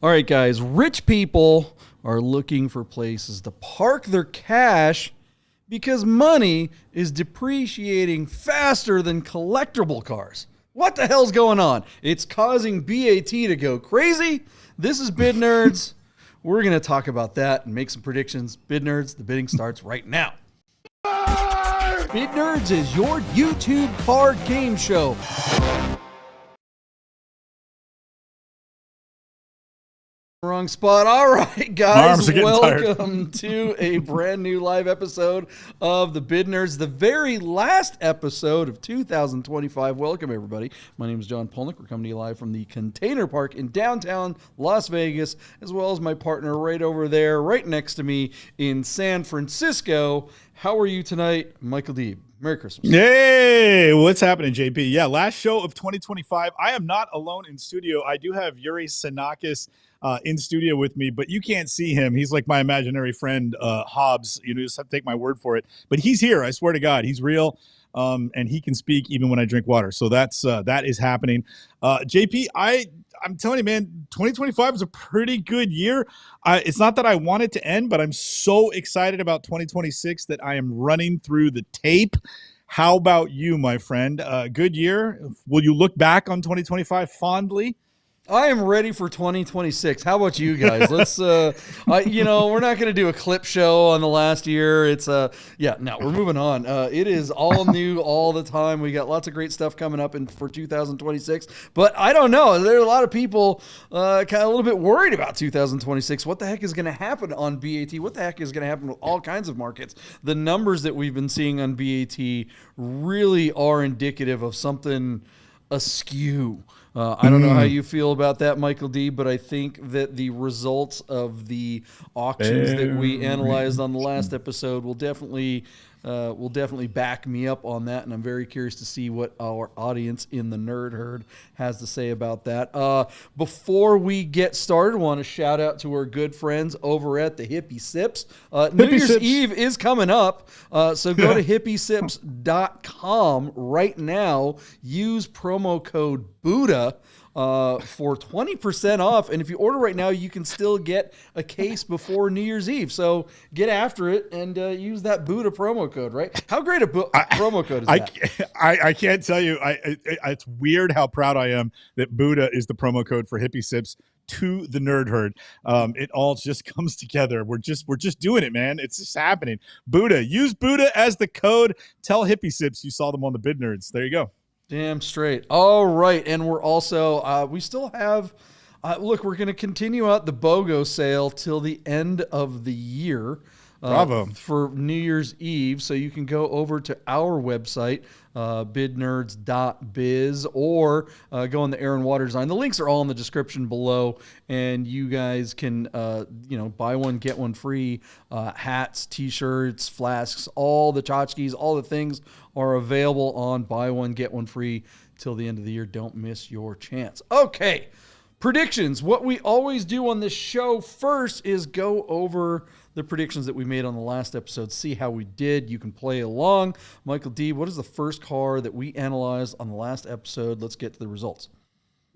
All right, guys, rich people are looking for places to park their cash because money is depreciating faster than collectible cars. What the hell's going on? It's causing BAT to go crazy. This is Bid Nerds. We're going to talk about that and make some predictions. Bid Nerds, the bidding starts right now. Bid Nerds is your YouTube car game show. Wrong spot. All right, guys, welcome to a brand new live episode of the Bid Nerds, the very last episode of 2025. Welcome, everybody. My name is John Polnick. We're coming to you live from the Container Park in downtown Las Vegas, as well as my partner right over there, right next to me in San Francisco. How are you tonight, Michael Deeb? Merry Christmas. Hey, what's happening, JP? Yeah, last show of 2025. I am not alone in studio. I do have Yuri Sinakis in studio with me, but you can't see him. He's like my imaginary friend, Hobbs. You just have to take my word for it. But he's here. I swear to God, he's real. And he can speak even when I drink water. So that is happening. JP, I'm telling you, man, 2025 is a pretty good year. It's not that I want it to end, but I'm so excited about 2026 that I am running through the tape. How about you, my friend? Good year. Will you look back on 2025 fondly? I am ready for 2026. How about you guys? Let's, we're not going to do a clip show on the last year. It's, we're moving on. It is all new all the time. We got lots of great stuff coming up for 2026, but I don't know. There are a lot of people kind of a little bit worried about 2026. What the heck is going to happen on BAT? What the heck is going to happen with all kinds of markets? The numbers that we've been seeing on BAT really are indicative of something askew. I don't know how you feel about that, Michael D., but I think that the results of the auctions that we analyzed on the last episode will definitely back me up on that, and I'm very curious to see what our audience in the Nerd Herd has to say about that. Before we get started, I want to shout out to our good friends over at the Hippie Sips. New Year's Eve is coming up, so go to hippiesips.com right now. Use promo code Buddha for 20% off, and if you order right now, you can still get a case before New Year's Eve. So get after it and use that Buddha promo code. Right? How great a promo code is that? I can't tell you. It's weird how proud I am that Buddha is the promo code for Hippie Sips to the Nerd Herd. It all just comes together. We're just doing it, man. It's just happening. Buddha, use Buddha as the code. Tell Hippie Sips you saw them on the Bid Nerds. There you go. Damn straight. All right. And we're also, we still have, we're going to continue out the BOGO sale till the end of the year. Bravo. For New Year's Eve. So you can go over to our website, bidnerds.biz, or go on the Aaron Water Design. The links are all in the description below, and you guys can, buy one, get one free. Hats, t-shirts, flasks, all the tchotchkes, all the things are available on buy one, get one free till the end of the year. Don't miss your chance. Okay, predictions. What we always do on this show first is go over the predictions that we made on the last episode, see how we did. You can play along. Michael D., what is the first car that we analyzed on the last episode? Let's get to the results.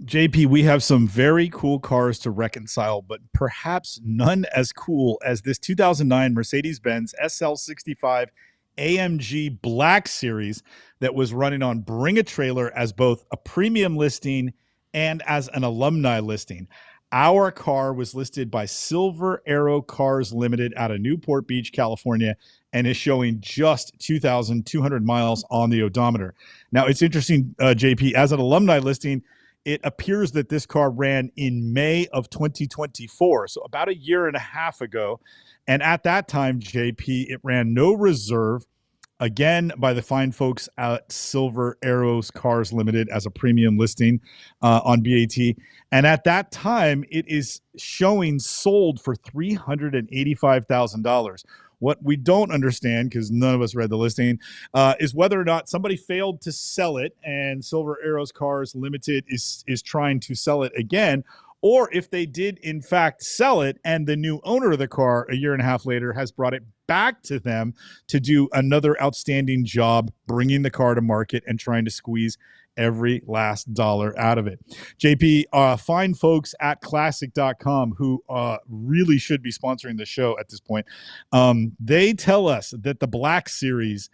JP, we have some very cool cars to reconcile, but perhaps none as cool as this 2009 Mercedes-Benz SL65 AMG Black Series that was running on Bring a Trailer as both a premium listing and as an alumni listing. Our car was listed by Silver Arrow Cars Limited out of Newport Beach, California, and is showing just 2,200 miles on the odometer. Now, it's interesting, JP, as an alumni listing, it appears that this car ran in May of 2024, so about a year and a half ago. And at that time, JP, it ran no reserve, again, by the fine folks at Silver Arrows Cars Limited as a premium listing on BAT. And at that time, it is showing sold for $385,000. What we don't understand, because none of us read the listing, is whether or not somebody failed to sell it and Silver Arrows Cars Limited is trying to sell it again, or if they did, in fact, sell it and the new owner of the car a year and a half later has brought it back to them to do another outstanding job bringing the car to market and trying to squeeze every last dollar out of it. JP, find folks at classic.com who really should be sponsoring the show at this point. They tell us that the Black Series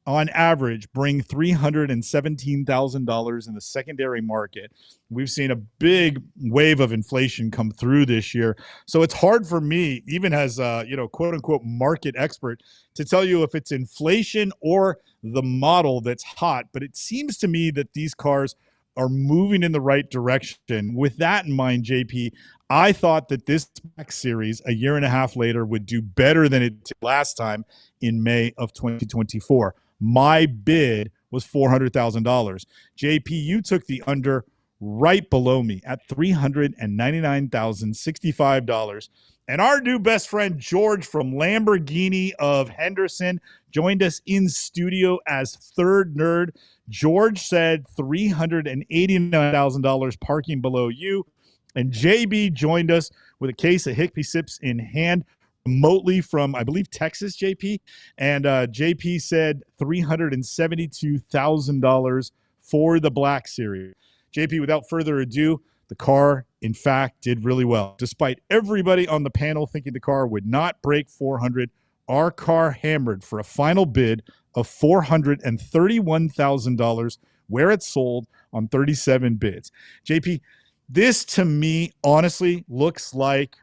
on average bring $317,000 in the secondary market. We've seen a big wave of inflation come through this year. So it's hard for me, even as quote unquote market expert, to tell you if it's inflation or the model that's hot. But it seems to me that these cars are moving in the right direction. With that in mind, JP, I thought that this Black Series a year and a half later would do better than it did last time in May of 2024. My bid was $400,000. JP, you took the under right below me at $399,065. And our new best friend, George from Lamborghini of Henderson, joined us in studio as third nerd. George said $389,000 parking below you. And JB joined us with a case of Hippie Sips in hand, remotely from, I believe, Texas, JP. And JP said $372,000 for the Black Series. JP, without further ado, the car, in fact, did really well. Despite everybody on the panel thinking the car would not break 400, our car hammered for a final bid of $431,000, where it sold on 37 bids. JP, this to me, honestly, looks like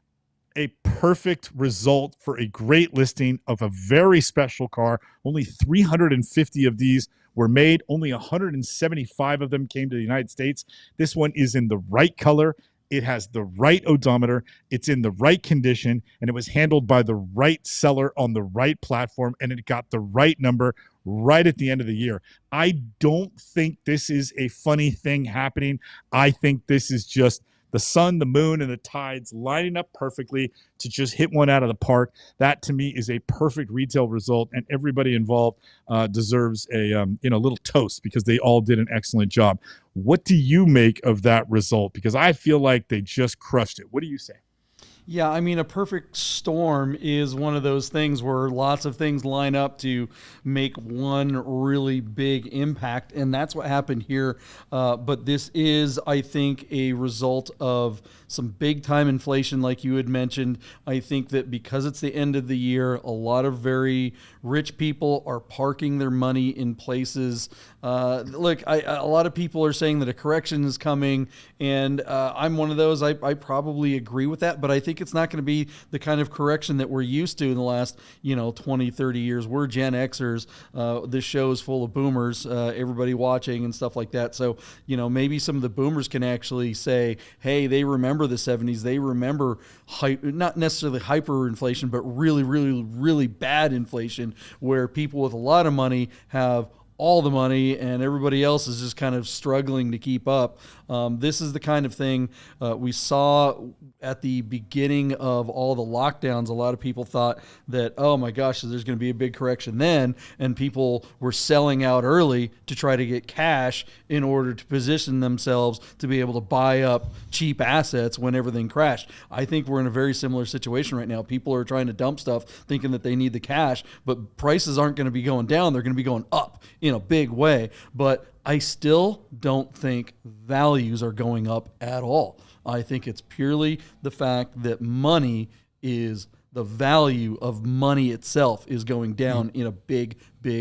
a perfect result for a great listing of a very special car. Only 350 of these were made. Only 175 of them came to the United States. This one is in the right color. It has the right odometer. It's in the right condition, and it was handled by the right seller on the right platform, and it got the right number right at the end of the year. I don't think this is a funny thing happening. I think this is just the sun, the moon, and the tides lining up perfectly to just hit one out of the park. That, to me, is a perfect retail result, and everybody involved deserves a little toast because they all did an excellent job. What do you make of that result? Because I feel like they just crushed it. What do you say? Yeah, I mean, a perfect storm is one of those things where lots of things line up to make one really big impact, and that's what happened here. But this is, I think, a result of some big-time inflation, like you had mentioned. I think that because it's the end of the year, a lot of very rich people are parking their money in places. Look, a lot of people are saying that a correction is coming, and I'm one of those. I probably agree with that, but I think it's not going to be the kind of correction that we're used to in the last 20, 30 years. We're Gen Xers. This show is full of boomers, everybody watching and stuff like that. So maybe some of the boomers can actually say, hey, they remember the 70s. They remember not necessarily hyperinflation, but really, really, really bad inflation where people with a lot of money have all the money and everybody else is just kind of struggling to keep up. This is the kind of thing we saw at the beginning of all the lockdowns. A lot of people thought that, oh my gosh, there's going to be a big correction then, and people were selling out early to try to get cash in order to position themselves to be able to buy up cheap assets when everything crashed. I think we're in a very similar situation right now. People are trying to dump stuff thinking that they need the cash, but prices aren't going to be going down. They're going to be going up in a big way. But I still don't think values are going up at all. I think it's purely the fact that the value of money itself is going down in a big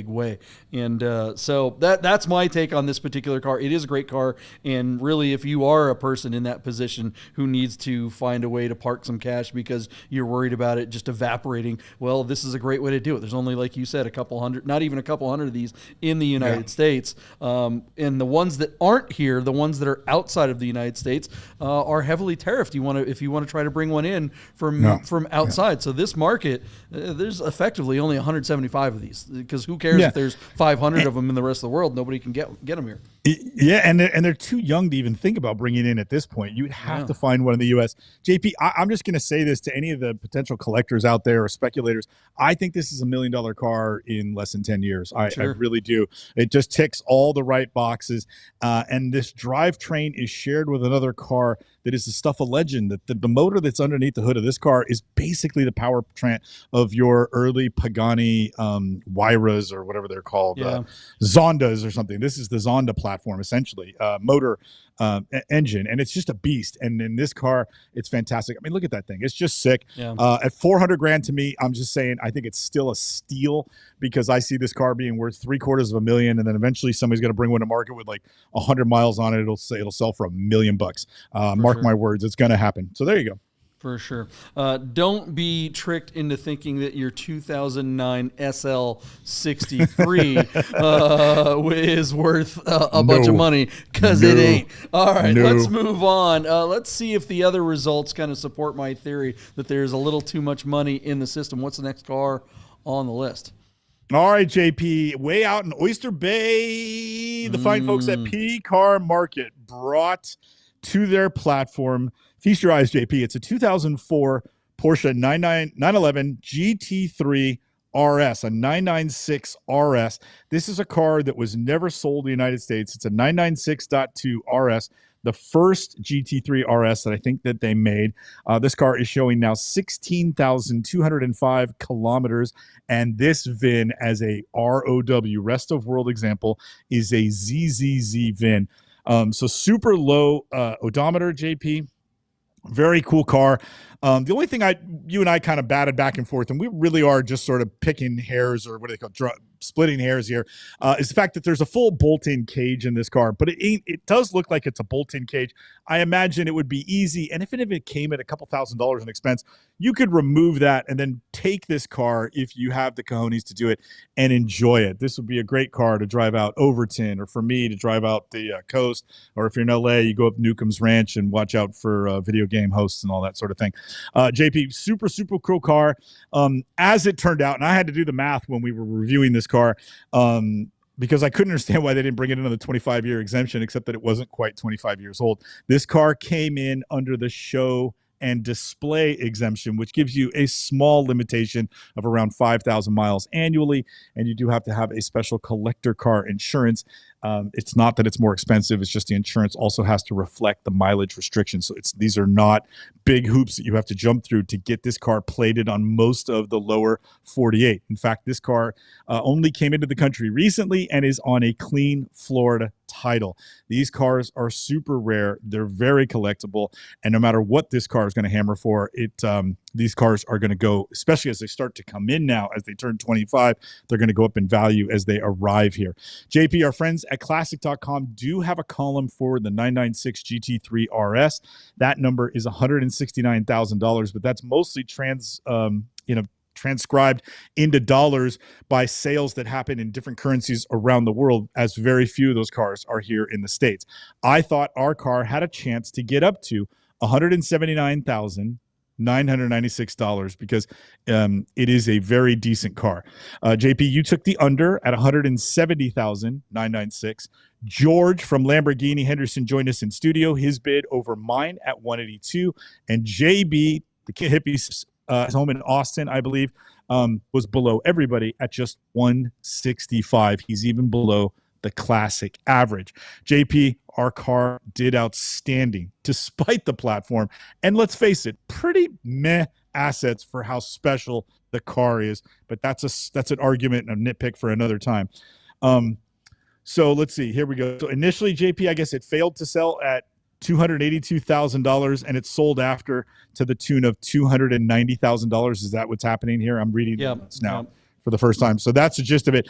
way. And so that's my take on this particular car. It is a great car. And really, if you are a person in that position who needs to find a way to park some cash because you're worried about it just evaporating, well, this is a great way to do it. There's only, like you said, a couple hundred, not even a couple hundred of these in the United States. And the ones that aren't here, the ones that are outside of the United States, are heavily tariffed. If you want to try to bring one in from outside. So this market, there's effectively only 175 of these, because who cares if there's 500 of them in the rest of the world? Nobody can get them here. Yeah, and they're too young to even think about bringing in at this point. You'd have to find one in the U.S. JP, I'm just going to say this to any of the potential collectors out there or speculators. I think this is $1 million car in less than 10 years. I really do. It just ticks all the right boxes. And this drivetrain is shared with another car that is the stuff of legend. That the motor that's underneath the hood of this car is basically the power plant of your early Pagani Huayras or whatever they're called, Zondas or something. This is the Zonda platform, essentially, motor engine, and it's just a beast. And in this car, it's fantastic. I mean, look at that thing. It's just sick. At 400 grand to me, I'm just saying, I think it's still a steal because I see this car being worth $750,000, and then eventually somebody's going to bring one to market with like 100 miles on it. It'll sell for $1 million. Mark my words, it's going to happen. So there you go. For sure. Don't be tricked into thinking that your 2009 SL63 is worth a bunch of money, because it ain't. All right, let's move on. Let's see if the other results kind of support my theory that there's a little too much money in the system. What's the next car on the list? All right, JP, way out in Oyster Bay, the fine folks at P Car Market brought to their platform. Feast your eyes, JP. It's a 2004 Porsche 911 GT3 RS, a 996 RS. This is a car that was never sold in the United States. It's a 996.2 RS, the first GT3 RS that I think that they made. This car is showing now 16,205 kilometers, and this VIN as a ROW, rest of world example, is a ZZZ VIN. So super low odometer, JP. Very cool car. The only thing you and I kind of batted back and forth, and we really are just sort of picking hairs, or what do they call splitting hairs here, is the fact that there's a full bolt-in cage in this car, but it does look like it's a bolt-in cage. I imagine it would be easy, and if it came at a couple $1,000s in expense, you could remove that and then take this car, if you have the cojones to do it, and enjoy it. This would be a great car to drive out Overton, or for me to drive out the coast, or if you're in LA, you go up Newcomb's Ranch and watch out for video game hosts and all that sort of thing. JP, super cool car. As it turned out, and I had to do the math when we were reviewing this car, because I couldn't understand why they didn't bring it into the 25-year exemption, except that it wasn't quite 25 years old. This car came in under the show and display exemption, which gives you a small limitation of around 5,000 miles annually, and you do have to have a special collector car insurance. It's not that it's more expensive, it's just the insurance also has to reflect the mileage restrictions. So these are not big hoops that you have to jump through to get this car plated on most of the lower 48. In fact, this car only came into the country recently and is on a clean Florida title. These cars are super rare. They're very collectible, and no matter what this car is going to hammer for, these cars are going to go, especially as they start to come in now, as they turn 25, they're going to go up in value as they arrive here. JP, our friends at classic.com do have a column for the 996 GT3 RS. That number is $169,000, but that's mostly transcribed into dollars by sales that happen in different currencies around the world, as very few of those cars are here in the States. I thought our car had a chance to get up to $179,996 because it is a very decent car. JP, you took the under at $170,996. George from Lamborghini Henderson joined us in studio. His bid over mine at $182, and JB, the Hippie Sips, his home in Austin, I believe, was below everybody at just $165. He's even below the classic average. JP, our car did outstanding despite the platform, and let's face it, pretty meh assets for how special the car is. But that's an argument and a nitpick for another time. So let's see. Here we go. So initially, JP, I guess it failed to sell at $282,000, and it sold after to the tune of $290,000. Is that what's happening here? I'm reading this now for the first time. So that's the gist of it.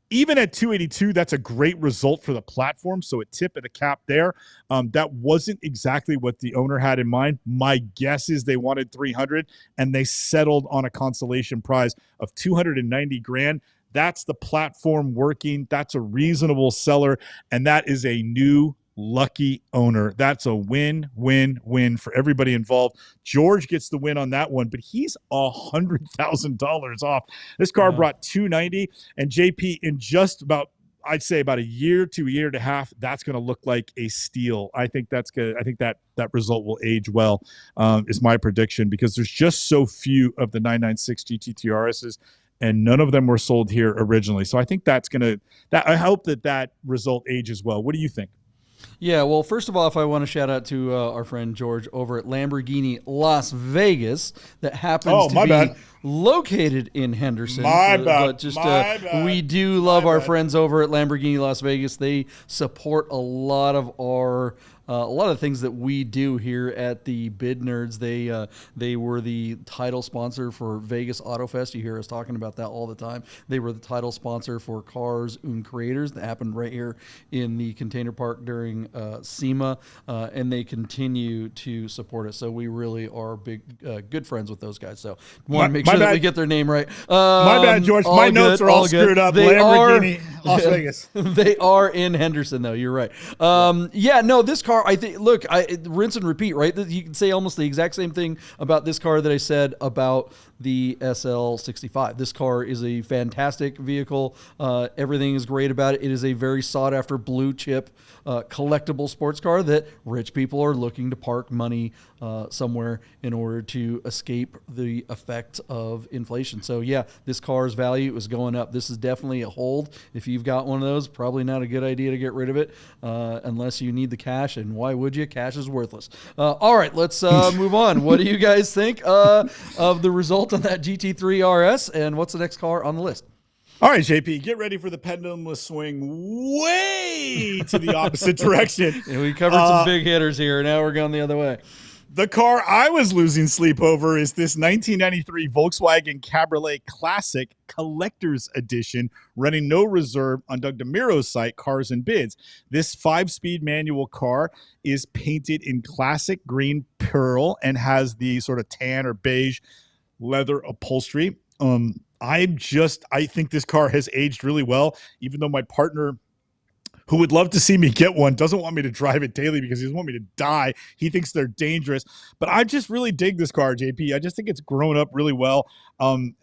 Even at 282, that's a great result for the platform. So a tip of the cap there. That wasn't exactly what the owner had in mind. My guess is they wanted 300, and they settled on a consolation prize of 290 grand. That's the platform working. That's a reasonable seller, and that is a new lucky owner. That's a win-win-win for everybody involved. George gets the win on that one, but he's $100,000 off. This car brought $290, and JP, in just about I'd say about a year to a year and a half, that's going to look like a steal. I think that's good. I think that result will age well, is my prediction, because there's just so few of the 996 GT3 RSs, and none of them were sold here originally. So I think I hope that result ages well. What do you think? Yeah, well, first of all, if I want to shout out to our friend George over at Lamborghini Las Vegas, that happens to be located in Henderson. We do love our friends over at Lamborghini Las Vegas. They support a lot of the things that we do here at the Bid Nerds. They were the title sponsor for Vegas Auto Fest. You hear us talking about that all the time. They were the title sponsor for Cars und Creators that happened right here in the Container Park during SEMA, and they continue to support us. So we really are good friends with those guys. So want to make sure that we get their name right. My bad, George. My notes are all screwed up. Lamborghini Las Vegas. They are in Henderson, though. You're right. This car, I think, look, rinse and repeat, right? You can say almost the exact same thing about this car that I said about the SL65. This car is a fantastic vehicle. Everything is great about it. It is a very sought after blue chip collectible sports car that rich people are looking to park money somewhere in order to escape the effect of inflation. So yeah, this car's value is going up. This is definitely a hold. If you've got one of those, probably not a good idea to get rid of it unless you need the cash. And why would you? Cash is worthless. All right, let's move on. What do you guys think of the result on that GT3 RS? And what's the next car on the list? All right, JP, get ready for the pendulum to swing way to the opposite direction. Yeah, we covered some big hitters here. Now we're going the other way. The car I was losing sleep over is this 1993 Volkswagen Cabriolet Classic Collector's Edition, running no reserve on Doug DeMiro's site, Cars and Bids. This 5-speed manual car is painted in classic green pearl and has the sort of tan or beige leather upholstery. I think this car has aged really well, even though my partner, who would love to see me get one, doesn't want me to drive it daily because he doesn't want me to die. He thinks they're dangerous. But I just really dig this car, JP. I just think it's grown up really well. And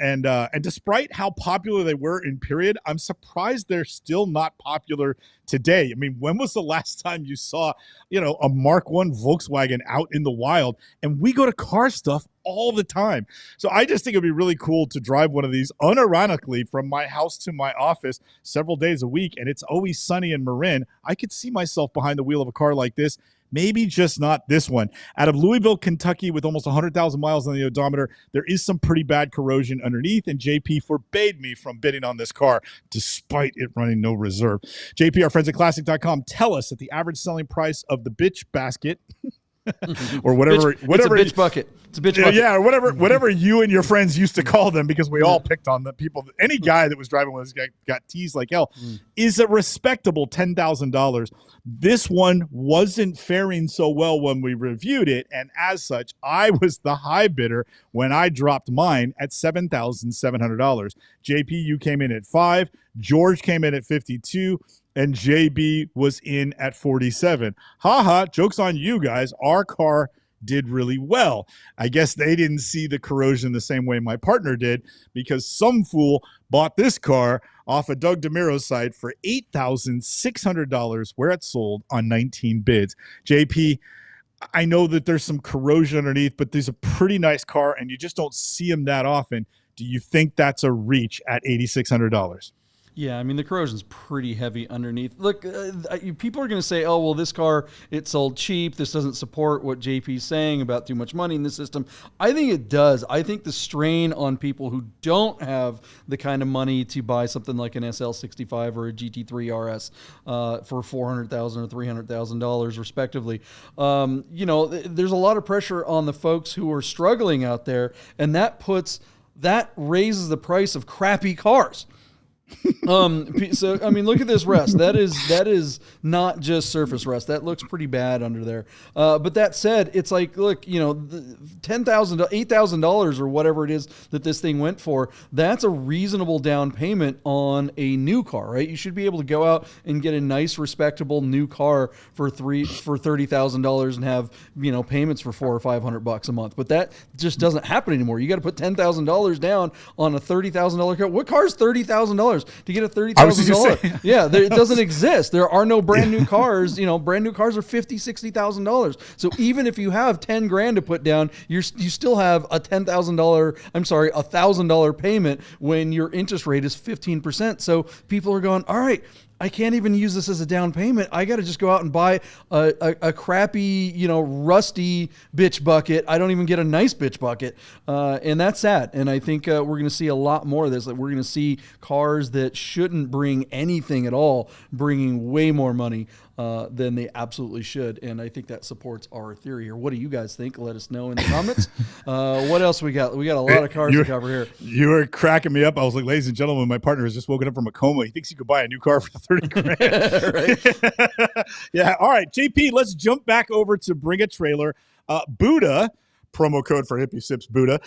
despite how popular they were in period, I'm surprised they're still not popular today. I mean, when was the last time you saw, a Mark I Volkswagen out in the wild? And we go to car stuff all the time. So I just think it'd be really cool to drive one of these unironically from my house to my office several days a week. And it's always sunny in Marin. I could see myself behind the wheel of a car like this. Maybe just not this one. Out of Louisville, Kentucky, with almost 100,000 miles on the odometer, there is some pretty bad corrosion underneath, and JP forbade me from bidding on this car, despite it running no reserve. JP, our friends at Classic.com, tell us that the average selling price of the bitch basket or whatever. It's a bitch bucket. It's a bitch bucket. Yeah, or whatever you and your friends used to call them, because we all picked on the people. Any guy that was driving one of those got teased like hell. Is a respectable $10,000. This one wasn't faring so well when we reviewed it, and as such, I was the high bidder when I dropped mine at $7,700. JP, you came in at $5,000. George came in at $52,000. And JB was in at 47. Haha, joke's on you guys. Our car did really well. I guess they didn't see the corrosion the same way my partner did, because some fool bought this car off of Doug DeMiro's site for $8,600, where it sold on 19 bids. JP, I know that there's some corrosion underneath, but there's a pretty nice car, and you just don't see them that often. Do you think that's a reach at $8,600? Yeah, I mean, the corrosion's pretty heavy underneath. Look, people are going to say, oh, well, this car, it sold cheap. This doesn't support what JP's saying about too much money in the system. I think it does. I think the strain on people who don't have the kind of money to buy something like an SL65 or a GT3 RS for $400,000 or $300,000 respectively, there's a lot of pressure on the folks who are struggling out there, and that raises the price of crappy cars. So I mean, look at this rust. That is not just surface rust. That looks pretty bad under there. But that said, it's like, look, $10,000, $8,000 or whatever it is that this thing went for. That's a reasonable down payment on a new car, right? You should be able to go out and get a nice, respectable new car for $30,000 and have payments for $400 or $500 a month. But that just doesn't happen anymore. You got to put $10,000 down on a $30,000 car. What car is $30,000? to get a I was just $30,000. gonna say. Yeah, it doesn't exist. There are no brand new cars. You know, brand new cars are $50,000, $60,000. So even if you have 10 grand to put down, you still have a $1,000 payment when your interest rate is 15%. So people are going, all right, I can't even use this as a down payment. I got to just go out and buy a crappy, you know, rusty bitch bucket. I don't even get a nice bitch bucket. And that's sad. And I think we're going to see a lot more of this. Like, we're going to see cars that shouldn't bring anything at all, bringing way more money than they absolutely should. And I think that supports our theory here. What do you guys think? Let us know in the comments. What else we got? We got a lot of cars to cover here. You were cracking me up. I was like, ladies and gentlemen, my partner has just woken up from a coma. He thinks he could buy a new car for 30 grand. Right. Yeah. All right, JP, let's jump back over to Bring a Trailer. Buddha, promo code for Hippie Sips, Buddha,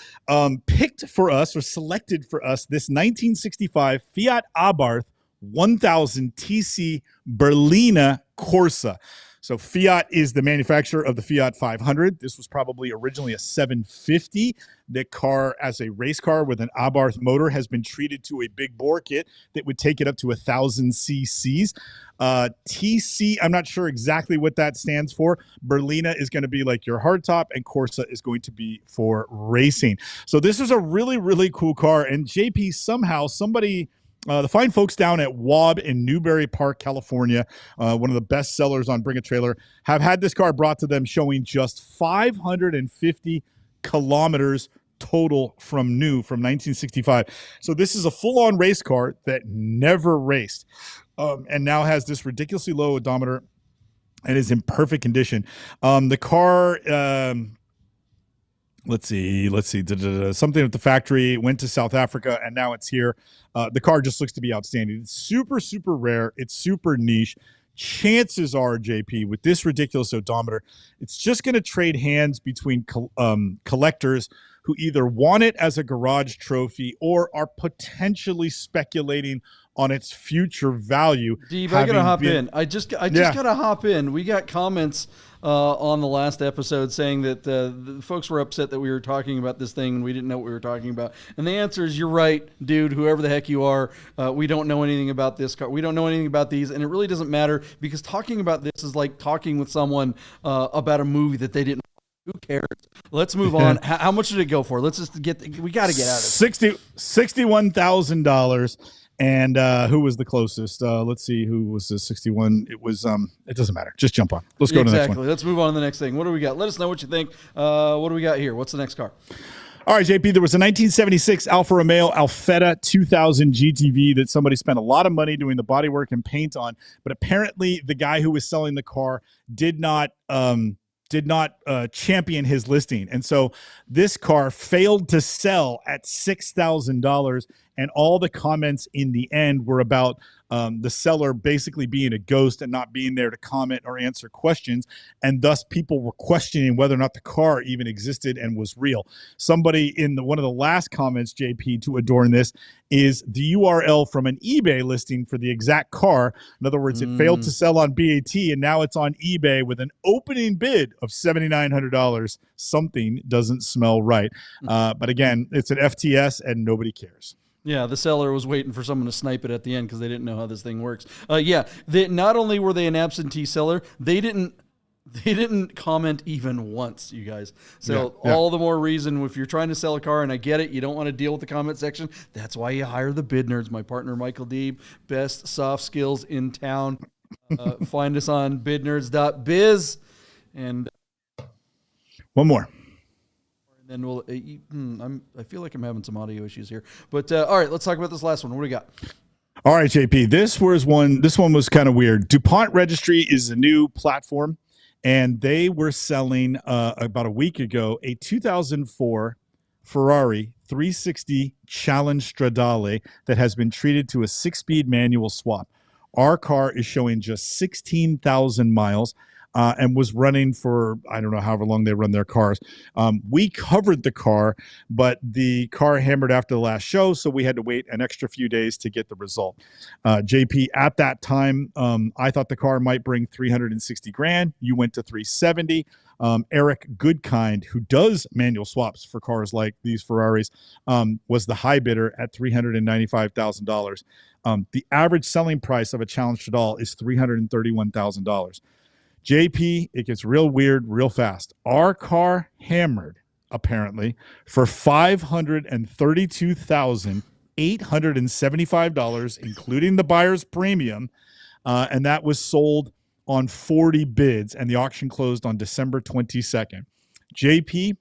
picked for us, or selected for us, this 1965 Fiat Abarth 1000 TC Berlina Corsa. So Fiat is the manufacturer of the Fiat 500. This was probably originally a 750. The car, as a race car with an Abarth motor, has been treated to a big bore kit that would take it up to 1,000 cc's. TC, I'm not sure exactly what that stands for. Berlina is going to be like your hardtop, and Corsa is going to be for racing. So this is a really, really cool car. And JP, somehow, somebody... the fine folks down at WAB in Newbury Park, California, one of the best sellers on Bring a Trailer, have had this car brought to them showing just 550 kilometers total from new, from 1965. So this is a full-on race car that never raced, and now has this ridiculously low odometer and is in perfect condition. The car... Let's see. Something at the factory, went to South Africa, and now it's here. The car just looks to be outstanding. It's super, super rare. It's super niche. Chances are, JP, with this ridiculous odometer, it's just going to trade hands between collectors who either want it as a garage trophy or are potentially speculating on its future value. Deeb, I gotta hop in. I just gotta hop in. We got comments on the last episode saying that the folks were upset that we were talking about this thing and we didn't know what we were talking about. And the answer is, you're right, dude, whoever the heck you are. We don't know anything about this car. We don't know anything about these, and it really doesn't matter, because talking about this is like talking with someone about a movie that they didn't. Who cares? Let's move on. How much did it go for? Let's just we got to get out of it. $61,000. And who was the closest? Let's see, who was the 61? It was it doesn't matter. Just jump on. Let's go to the next one. Let's move on to the next thing. What do we got? Let us know what you think. What do we got here? What's the next car? All right, JP, there was a 1976 Alfa Romeo Alfetta 2000 GTV that somebody spent a lot of money doing the bodywork and paint on, but apparently the guy who was selling the car did not champion his listing. And so this car failed to sell at $6,000. And all the comments in the end were about the seller basically being a ghost and not being there to comment or answer questions. And thus people were questioning whether or not the car even existed and was real. Somebody in one of the last comments, JP, to adorn this, is the URL from an eBay listing for the exact car. In other words, it failed to sell on BaT, and now it's on eBay with an opening bid of $7,900. Something doesn't smell right. But again, it's an FTS and nobody cares. Yeah, the seller was waiting for someone to snipe it at the end because they didn't know how this thing works. Not only were they an absentee seller, they didn't comment even once, you guys. So all the more reason, if you're trying to sell a car, and I get it, you don't want to deal with the comment section. That's why you hire the bid nerds. My partner, Michael Deeb, best soft skills in town. Find us on bidnerds.biz. And one more. And then we'll. I feel like I'm having some audio issues here, but all right, let's talk about this last one. What do we got? All right, JP. This one was kind of weird. DuPont Registry is a new platform, and they were selling about a week ago a 2004 Ferrari 360 Challenge Stradale that has been treated to a 6-speed manual swap. Our car is showing just 16,000 miles. and was running for, I don't know, however long they run their cars. We covered the car, but the car hammered after the last show, so we had to wait an extra few days to get the result. JP, at that time, I thought the car might bring 360 grand. You went to 370. Eric Goodkind, who does manual swaps for cars like these Ferraris, was the high bidder at $395,000. The average selling price of a Challenge Stradale is $331,000. JP, it gets real weird real fast. Our car hammered, apparently, for $532,875, including the buyer's premium, and that was sold on 40 bids, and the auction closed on December 22nd. JP,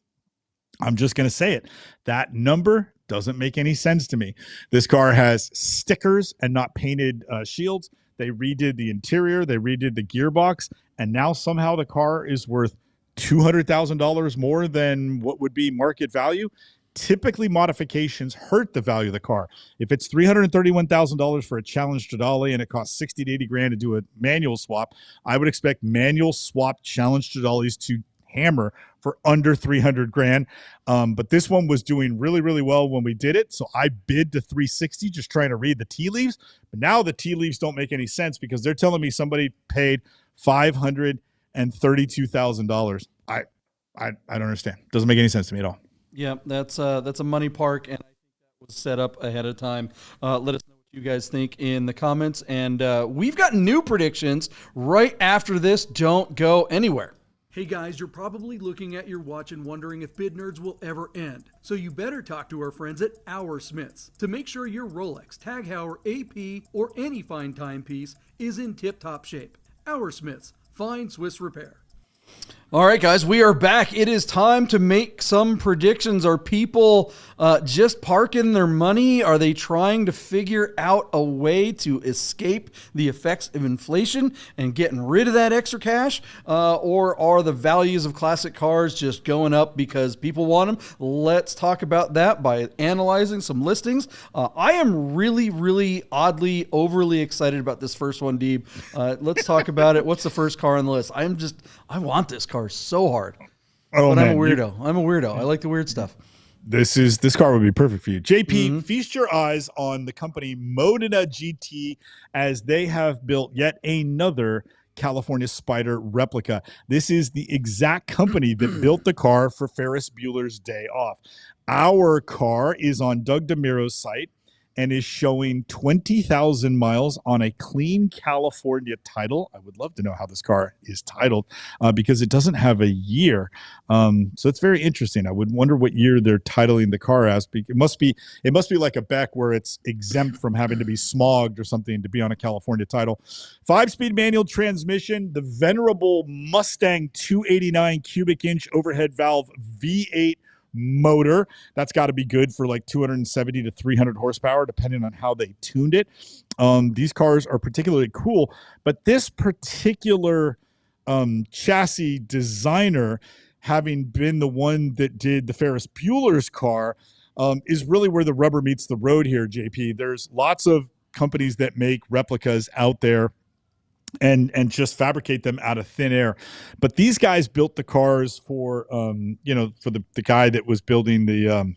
I'm just going to say it. That number doesn't make any sense to me. This car has stickers and not painted shields. They redid the interior. They redid the gearbox. And now somehow the car is worth $200,000 more than what would be market value. Typically, modifications hurt the value of the car. If it's $331,000 for a Challenge Stradale and it costs 60 to 80 grand to do a manual swap, I would expect manual swap Challenge Stradales to hammer for under 300 grand. But this one was doing really, really well when we did it. So I bid to 360, just trying to read the tea leaves. But now the tea leaves don't make any sense because they're telling me somebody paid $532,000. I don't understand. Doesn't make any sense to me at all. Yeah, that's a money park, and I think that was set up ahead of time. Let us know what you guys think in the comments, and we've got new predictions right after this. Don't go anywhere. Hey guys, you're probably looking at your watch and wondering if Bid Nerds will ever end. So you better talk to our friends at Our Smiths to make sure your Rolex, Tag Heuer, AP, or any fine timepiece is in tip-top shape. Our Smiths, fine Swiss repair. All right, guys, we are back. It is time to make some predictions. Are people just parking their money? Are they trying to figure out a way to escape the effects of inflation and getting rid of that extra cash? Or are the values of classic cars just going up because people want them? Let's talk about that by analyzing some listings. I am really, really oddly, overly excited about this first one, Deeb. Let's talk about it. What's the first car on the list? I want this car so hard. Oh, but man. I'm a weirdo. I like the weird stuff. This car would be perfect for you. JP, feast your eyes on the company Modena GT as they have built yet another California Spyder replica. This is the exact company that built the car for Ferris Bueller's Day Off. Our car is on Doug DeMiro's site and is showing 20,000 miles on a clean California title. I would love to know how this car is titled because it doesn't have a year. So it's very interesting. I would wonder what year they're titling the car as. It must be like a BEC where it's exempt from having to be smogged or something to be on a California title. 5-speed manual transmission, the venerable Mustang 289 cubic inch overhead valve V8 motor. That's got to be good for like 270 to 300 horsepower, depending on how they tuned it. These cars are particularly cool, but this particular chassis designer, having been the one that did the Ferris Bueller's car, is really where the rubber meets the road here, JP. There's lots of companies that make replicas out there and just fabricate them out of thin air. But these guys built the cars for, for the guy that was building the,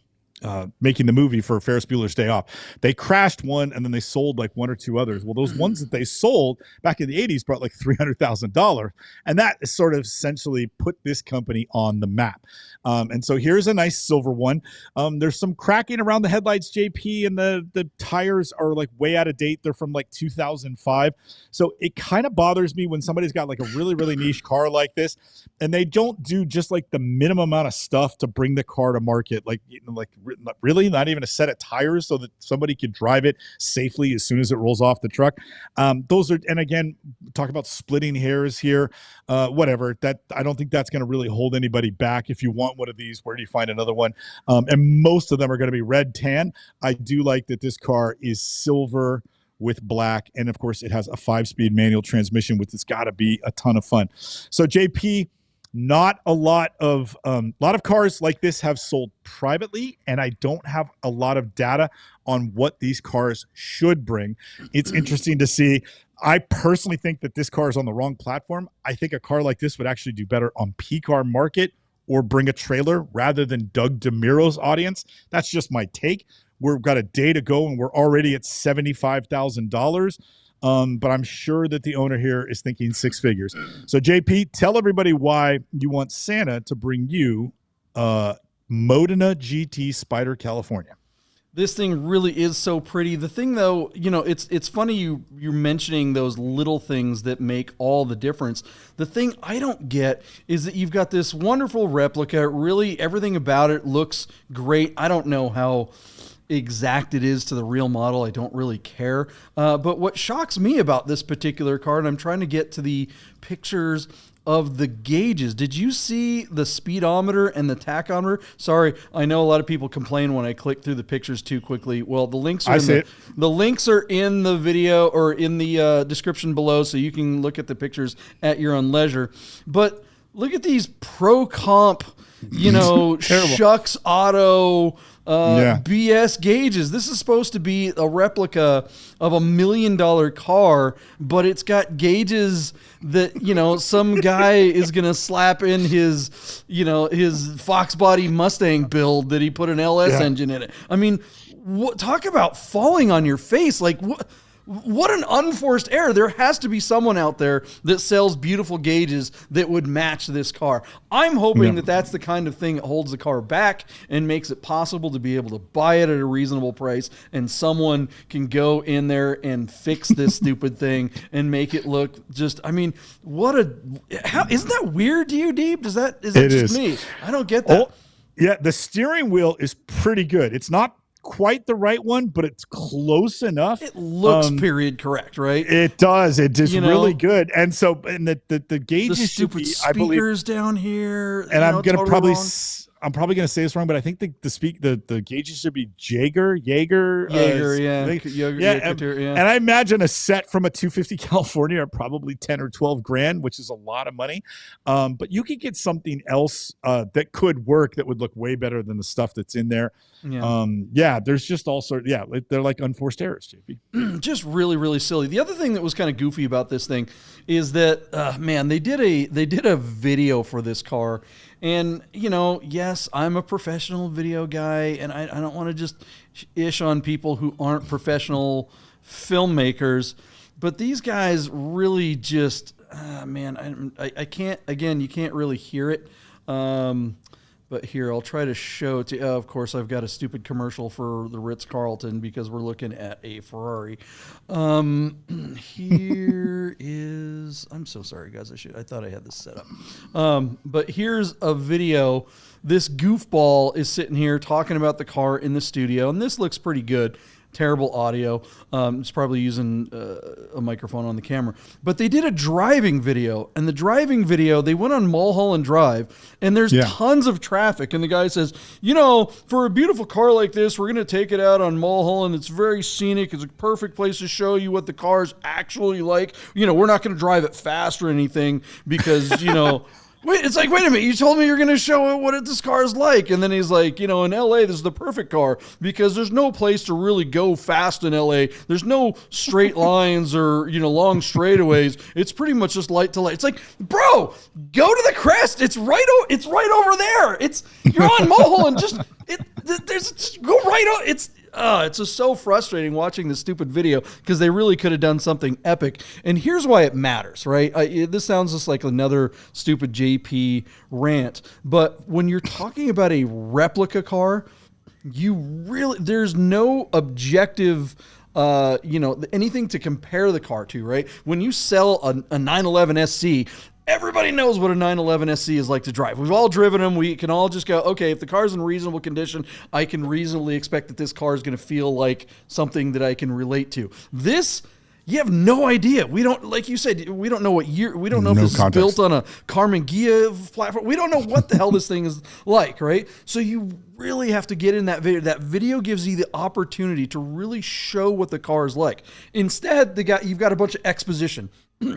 making the movie for Ferris Bueller's Day Off. They crashed one and then they sold like one or two others. Well, those ones that they sold back in the 80s brought like $300,000. And that sort of essentially put this company on the map. And so here's a nice silver one. There's some cracking around the headlights, JP, and the tires are like way out of date. They're from like 2005. So it kind of bothers me when somebody's got like a really, really niche car like this and they don't do just like the minimum amount of stuff to bring the car to market. Like, really not even a set of tires so that somebody could drive it safely as soon as it rolls off the truck. Those are, and again, talk about splitting hairs here, whatever. That I don't think that's going to really hold anybody back. If you want one of these, where do you find another one? And most of them are going to be red tan. I do like that this car is silver with black, and of course it has a 5-speed manual transmission, which has got to be a ton of fun. So JP, not a lot of cars like this have sold privately, and I don't have a lot of data on what these cars should bring. It's interesting to see. I personally think that this car is on the wrong platform. I think a car like this would actually do better on P-Car Market or Bring a Trailer rather than Doug DeMiro's audience. That's just my take. We've got a day to go, and we're already at $75,000. But I'm sure that the owner here is thinking six figures. So, JP, tell everybody why you want Santa to bring you Modena GT Spyder, California. This thing really is so pretty. The thing, though, it's funny you're mentioning those little things that make all the difference. The thing I don't get is that you've got this wonderful replica. Really, everything about it looks great. I don't know how exact it is to the real model. I don't really care. But what shocks me about this particular car, and I'm trying to get to the pictures of the gauges. Did you see the speedometer and the tachometer? Sorry, I know a lot of people complain when I click through the pictures too quickly. Well, the links are the links are in the video or in the description below, so you can look at the pictures at your own leisure. But look at these pro comp, Shucks Auto BS gauges. This is supposed to be a replica of $1 million car, but it's got gauges that, some guy is going to slap in his Fox body Mustang build that he put an LS engine in it. I mean, talk about falling on your face. Like, what an unforced error. There has to be someone out there that sells beautiful gauges that would match this car. I'm hoping that that's the kind of thing that holds the car back and makes it possible to be able to buy it at a reasonable price, and someone can go in there and fix this stupid thing and make it look just, isn't that weird to you, Deeb? Is that just me? I don't get that. Oh, yeah, the steering wheel is pretty good. It's not quite the right one, but it's close enough. It looks period correct, right? It does. It is really good. And so, and the gauges, the stupid speakers down here, and I'm gonna totally wrong. I'm probably going to say this wrong, but I think the gauges should be Jaeger. And I imagine a set from a 250 California are probably 10 or 12 grand, which is a lot of money. But you could get something else that could work that would look way better than the stuff that's in there. There's just all sorts. They're like unforced errors, JP. Just really, really silly. The other thing that was kind of goofy about this thing is that, they did a video for this car. And, yes, I'm a professional video guy, and I don't want to just ish on people who aren't professional filmmakers. But these guys really just, I can't, again, you can't really hear it. But here, I'll try to show it to you. Of course, I've got a stupid commercial for the Ritz-Carlton because we're looking at a Ferrari. Here is... I'm so sorry, guys. I thought I had this set up. But here's a video. This goofball is sitting here talking about the car in the studio, and this looks pretty good. Terrible audio. It's probably using a microphone on the camera. But they did a driving video, and the driving video, they went on Mulholland Drive, and there's tons of traffic. And the guy says, for a beautiful car like this, we're going to take it out on Mulholland. It's very scenic. It's a perfect place to show you what the car's actually like. We're not going to drive it fast or anything because, It's like, wait a minute, you told me you're going to show what this car is like. And then he's like, in LA, this is the perfect car because there's no place to really go fast in LA. There's no straight lines or, long straightaways. It's pretty much just light to light. It's like, bro, go to the crest. It's right over there. You're on Mulholland. Just go right on. It's just so frustrating watching this stupid video because they really could have done something epic. And here's why it matters, right? This sounds just like another stupid JP rant. But when you're talking about a replica car, there's no objective, anything to compare the car to, right? When you sell a 911 SC, everybody knows what a 911 SC is like to drive. We've all driven them. We can all just go, okay, if the car's in reasonable condition, I can reasonably expect that this car is going to feel like something that I can relate to. This, you have no idea. We don't, like you said, we don't know what year, we don't know if this is built on a Carmen Ghia platform. We don't know what the hell this thing is like, right? So you really have to get in that video. That video gives you the opportunity to really show what the car is like. Instead, you've got a bunch of exposition.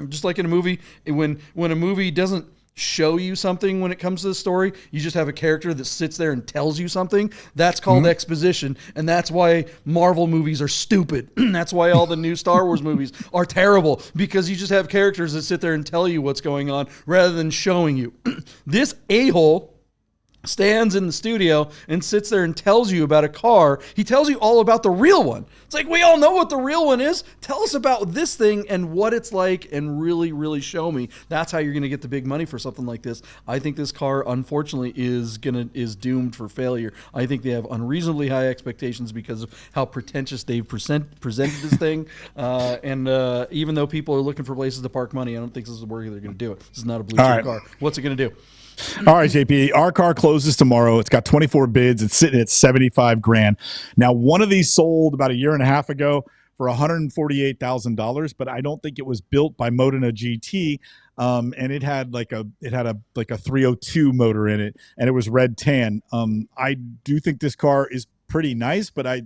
Just like in a movie, when a movie doesn't show you something when it comes to the story. You just have a character that sits there and tells you something. That's called exposition, and that's why Marvel movies are stupid. That's why all the new Star Wars movies are terrible, because you just have characters that sit there and tell you what's going on rather than showing you. This a-hole stands in the studio and sits there and tells you about a car. He tells you all about the real one. It's like, we all know what the real one is. Tell us about this thing and what it's like, and really, really show me. That's how you're going to get the big money for something like this. I think this car, unfortunately, is doomed for failure. I think they have unreasonably high expectations because of how pretentious they've presented this thing. And even though people are looking for places to park money, I don't think this is where they're going to do it. This is not a blue chip car. What's it going to do? All right, JP, our car closes tomorrow. It's got 24 bids. It's sitting at 75 grand. Now, one of these sold about a year and a half ago for $148,000, but I don't think it was built by Modena GT. And it had like a 302 motor in it, and it was red tan. I do think this car is pretty nice, but I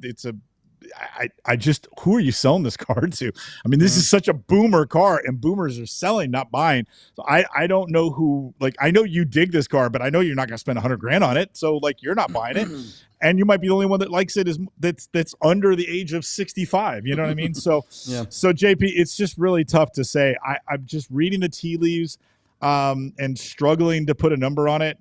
just, who are you selling this car to? I mean, this is such a boomer car, and boomers are selling, not buying. So I don't know who, like, I know you dig this car, but I know you're not going to spend 100 grand on it. So like, you're not buying it, and you might be the only one that likes it that's under the age of 65. You know what I mean? So, So JP, it's just really tough to say. I'm just reading the tea leaves, and struggling to put a number on it.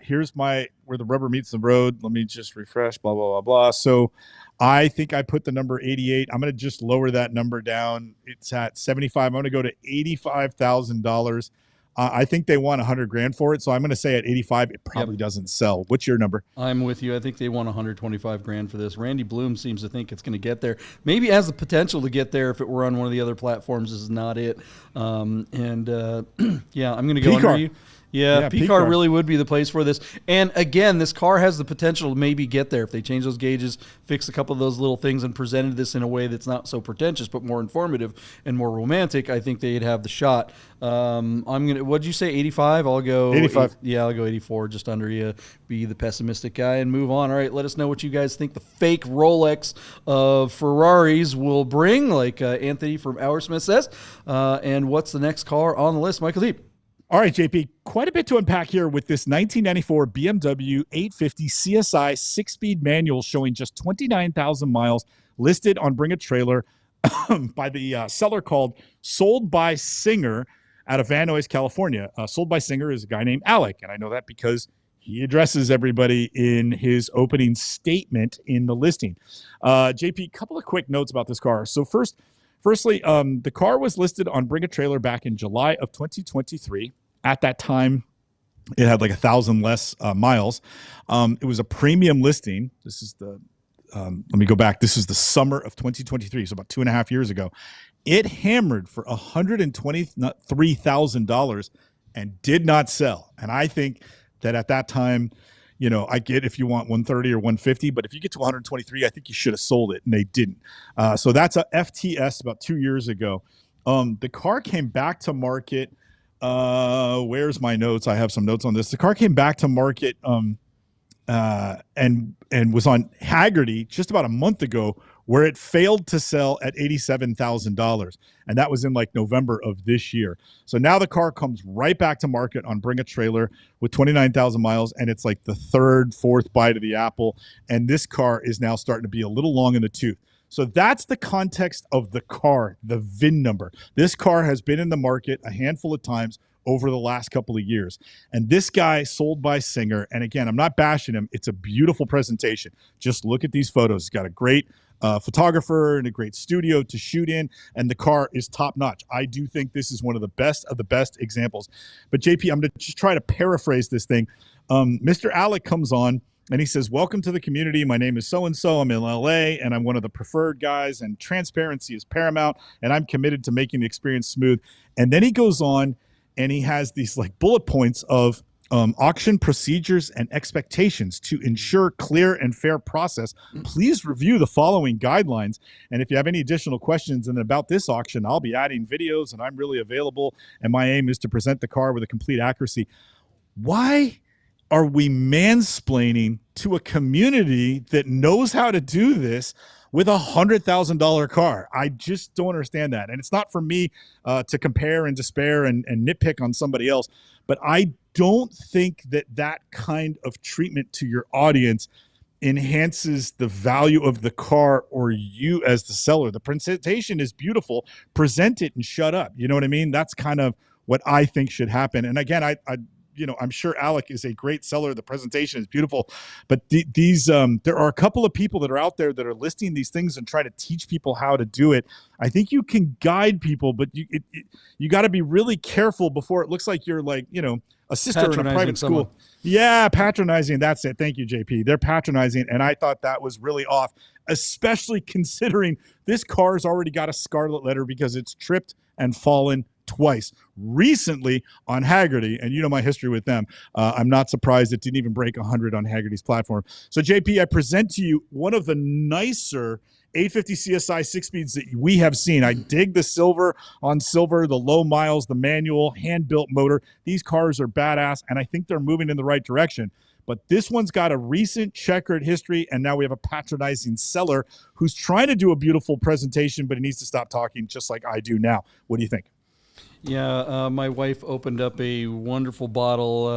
Here's where the rubber meets the road. Let me just refresh, blah, blah, blah, blah. So I think I put the number 88. I'm going to just lower that number down. It's at 75. I'm going to go to $85,000. I think they want 100 grand for it. So I'm going to say at 85, it probably doesn't sell. What's your number? I'm with you. I think they want 125 grand for this. Randy Bloom seems to think it's going to get there. Maybe has the potential to get there if it were on one of the other platforms. This is not it. Yeah, I'm going to go under you. Yeah, P-Car really would be the place for this. And again, this car has the potential to maybe get there if they change those gauges, fix a couple of those little things, and presented this in a way that's not so pretentious but more informative and more romantic. I think they'd have the shot. What'd you say, 85? I'll go 85. I'll go 84, just under you. Be the pessimistic guy and move on. All right, let us know what you guys think the fake Rolex of Ferraris will bring, like Anthony from Oursmith says. And what's the next car on the list, Michael Deeb? All right, JP, quite a bit to unpack here with this 1994 BMW 850 CSI 6-speed manual showing just 29,000 miles, listed on Bring a Trailer by the seller called Sold by Singer out of Van Nuys, California. Sold by Singer is a guy named Alec, and I know that because he addresses everybody in his opening statement in the listing. JP, a couple of quick notes about this car. So Firstly, the car was listed on Bring a Trailer back in July of 2023. At that time, it had like 1,000 less miles. It was a premium listing. This is let me go back. This is the summer of 2023, so about 2.5 years ago. It hammered for $123,000 and did not sell. And I think that at that time, you know, I get if you want 130 or 150, but if you get to 123, I think you should have sold it, and they didn't. So that's a FTS about 2 years ago. The car came back to market. Where's my notes? I have some notes on this. The car came back to market and was on Haggerty just about a month ago, where it failed to sell at $87,000. And that was in like November of this year. So now the car comes right back to market on Bring a Trailer with 29,000 miles. And it's like the third, fourth bite of the apple. And this car is now starting to be a little long in the tooth. So that's the context of the car, the VIN number. This car has been in the market a handful of times over the last couple of years. And this guy, Sold by Singer, and again, I'm not bashing him. It's a beautiful presentation. Just look at these photos. He's got a great photographer and a great studio to shoot in, and the car is top notch. I do think this is one of the best examples. But JP, I'm going to just try to paraphrase this thing. Mr. Alec comes on, and he says, "Welcome to the community. My name is so-and-so. I'm in LA, and I'm one of the preferred guys, and transparency is paramount, and I'm committed to making the experience smooth." And then he goes on, and he has these like bullet points of auction procedures and expectations to ensure clear and fair process. Please review the following guidelines. And if you have any additional questions and about this auction, I'll be adding videos, and I'm really available. And my aim is to present the car with a complete accuracy. Why are we mansplaining to a community that knows how to do this with $100,000 car. I just don't understand that. And it's not for me to compare and despair and nitpick on somebody else, but I don't think that kind of treatment to your audience enhances the value of the car or you as the seller. The presentation is beautiful. Present it and shut up. You know what I mean? That's kind of what I think should happen. And again, I'm sure Alec is a great seller. The presentation is beautiful, but there are a couple of people that are out there that are listing these things and try to teach people how to do it. I think you can guide people, but you got to be really careful before it looks like you're like, a sister in a private school. Yeah, patronizing. That's it. Thank you, JP. They're patronizing, and I thought that was really off, especially considering this car's already got a scarlet letter because it's tripped and fallen twice recently on Haggerty, and you know my history with them. I'm not surprised it didn't even break 100 on Haggerty's platform. So JP, I present to you one of the nicer 850 CSI 6-speeds that we have seen. I dig the silver on silver, the low miles, the manual, hand-built motor. These cars are badass, and I think they're moving in the right direction. But this one's got a recent checkered history, and now we have a patronizing seller who's trying to do a beautiful presentation, but he needs to stop talking just like I do now. What do you think? Yeah, my wife opened up a wonderful bottle.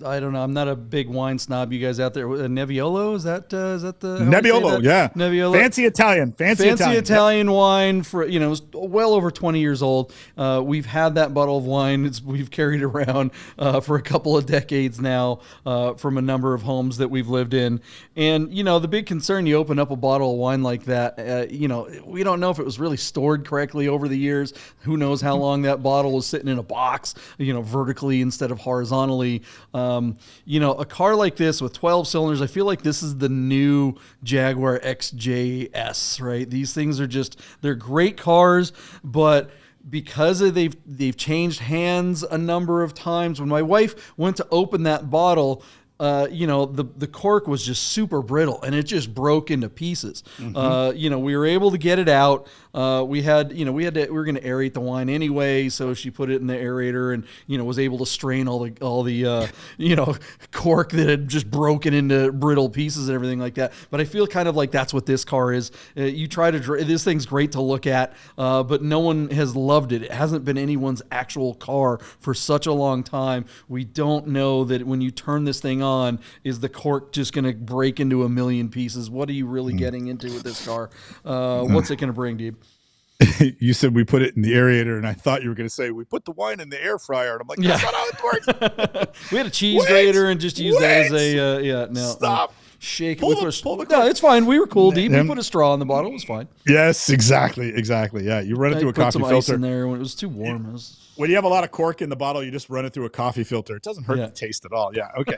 I don't know. I'm not a big wine snob. You guys out there? Nebbiolo? Is that the Nebbiolo? Yeah, Nebbiolo. Fancy Italian. Fancy Italian wine for it's well over 20 years old. We've had that bottle of wine. We've carried around for a couple of decades now from a number of homes that we've lived in. And the big concern, you open up a bottle of wine like that. We don't know if it was really stored correctly over the years. Who knows how long that bottle was sitting in a box, vertically instead of horizontally. A car like this with 12 cylinders, I feel like this is the new Jaguar XJS, right? These things are they're great cars, but because they've changed hands a number of times. When my wife went to open that bottle, the cork was just super brittle and it just broke into pieces. Mm-hmm. We were able to get it out. We were going to aerate the wine anyway, so she put it in the aerator and was able to strain all the cork that had just broken into brittle pieces and everything like that. But I feel kind of like that's what this car is. This thing's great to look at, but no one has loved it. It hasn't been anyone's actual car for such a long time. We don't know that when you turn this thing on, is the cork just going to break into a million pieces? What are you really getting into with this car? What's it going to bring, Deeb? You said we put it in the aerator, and I thought you were going to say we put the wine in the air fryer, and I'm like, that's not how it works. We had a cheese grater and just used that as a stop. Shake it with no, it's fine. We were cool, Deep. We put a straw in the bottle. It was fine. Yes, exactly. Yeah, you run it through a coffee filter. Ice in there when it was too warm. When you have a lot of cork in the bottle, you just run it through a coffee filter. It doesn't hurt the taste at all. Yeah, okay.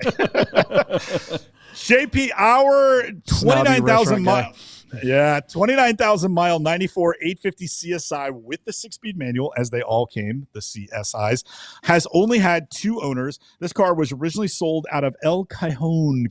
JP, our 29,000 mile. Yeah, 29,000 mile 94 850 CSI with the 6-speed manual, as they all came, the CSIs, has only had 2 owners. This car was originally sold out of El Cajon,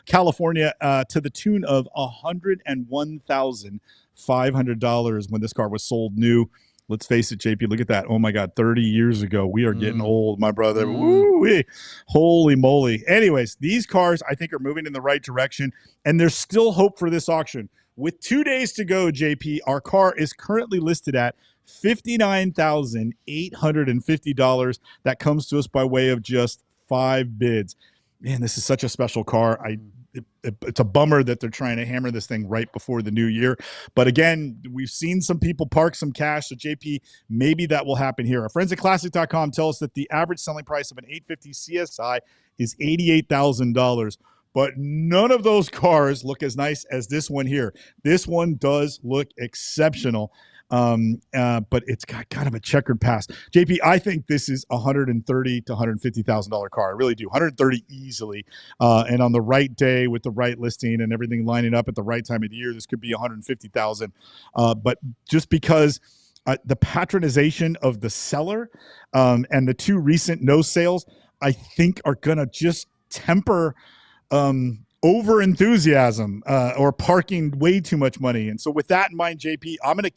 California, to the tune of $101,500 when this car was sold new. Let's face it, JP, look at that. Oh, my God, 30 years ago. We are getting old, my brother. Woo-wee. Holy moly. Anyways, these cars, I think, are moving in the right direction, and there's still hope for this auction. With 2 days to go, JP, our car is currently listed at $59,850. That comes to us by way of just 5 bids. Man, this is such a special car. It's a bummer that they're trying to hammer this thing right before the new year. But again, we've seen some people park some cash. So JP, maybe that will happen here. Our friends at classic.com tell us that the average selling price of an 850 CSI is $88,000. But none of those cars look as nice as this one here. This one does look exceptional. But it's got kind of a checkered past. JP, I think this is $130,000 to $150,000 car. I really do. 130 easily. And on the right day with the right listing and everything lining up at the right time of the year, this could be 150,000. But just because the patronization of the seller and the 2 recent no sales, I think are going to just temper over enthusiasm or parking way too much money. And so with that in mind, JP, I'm going to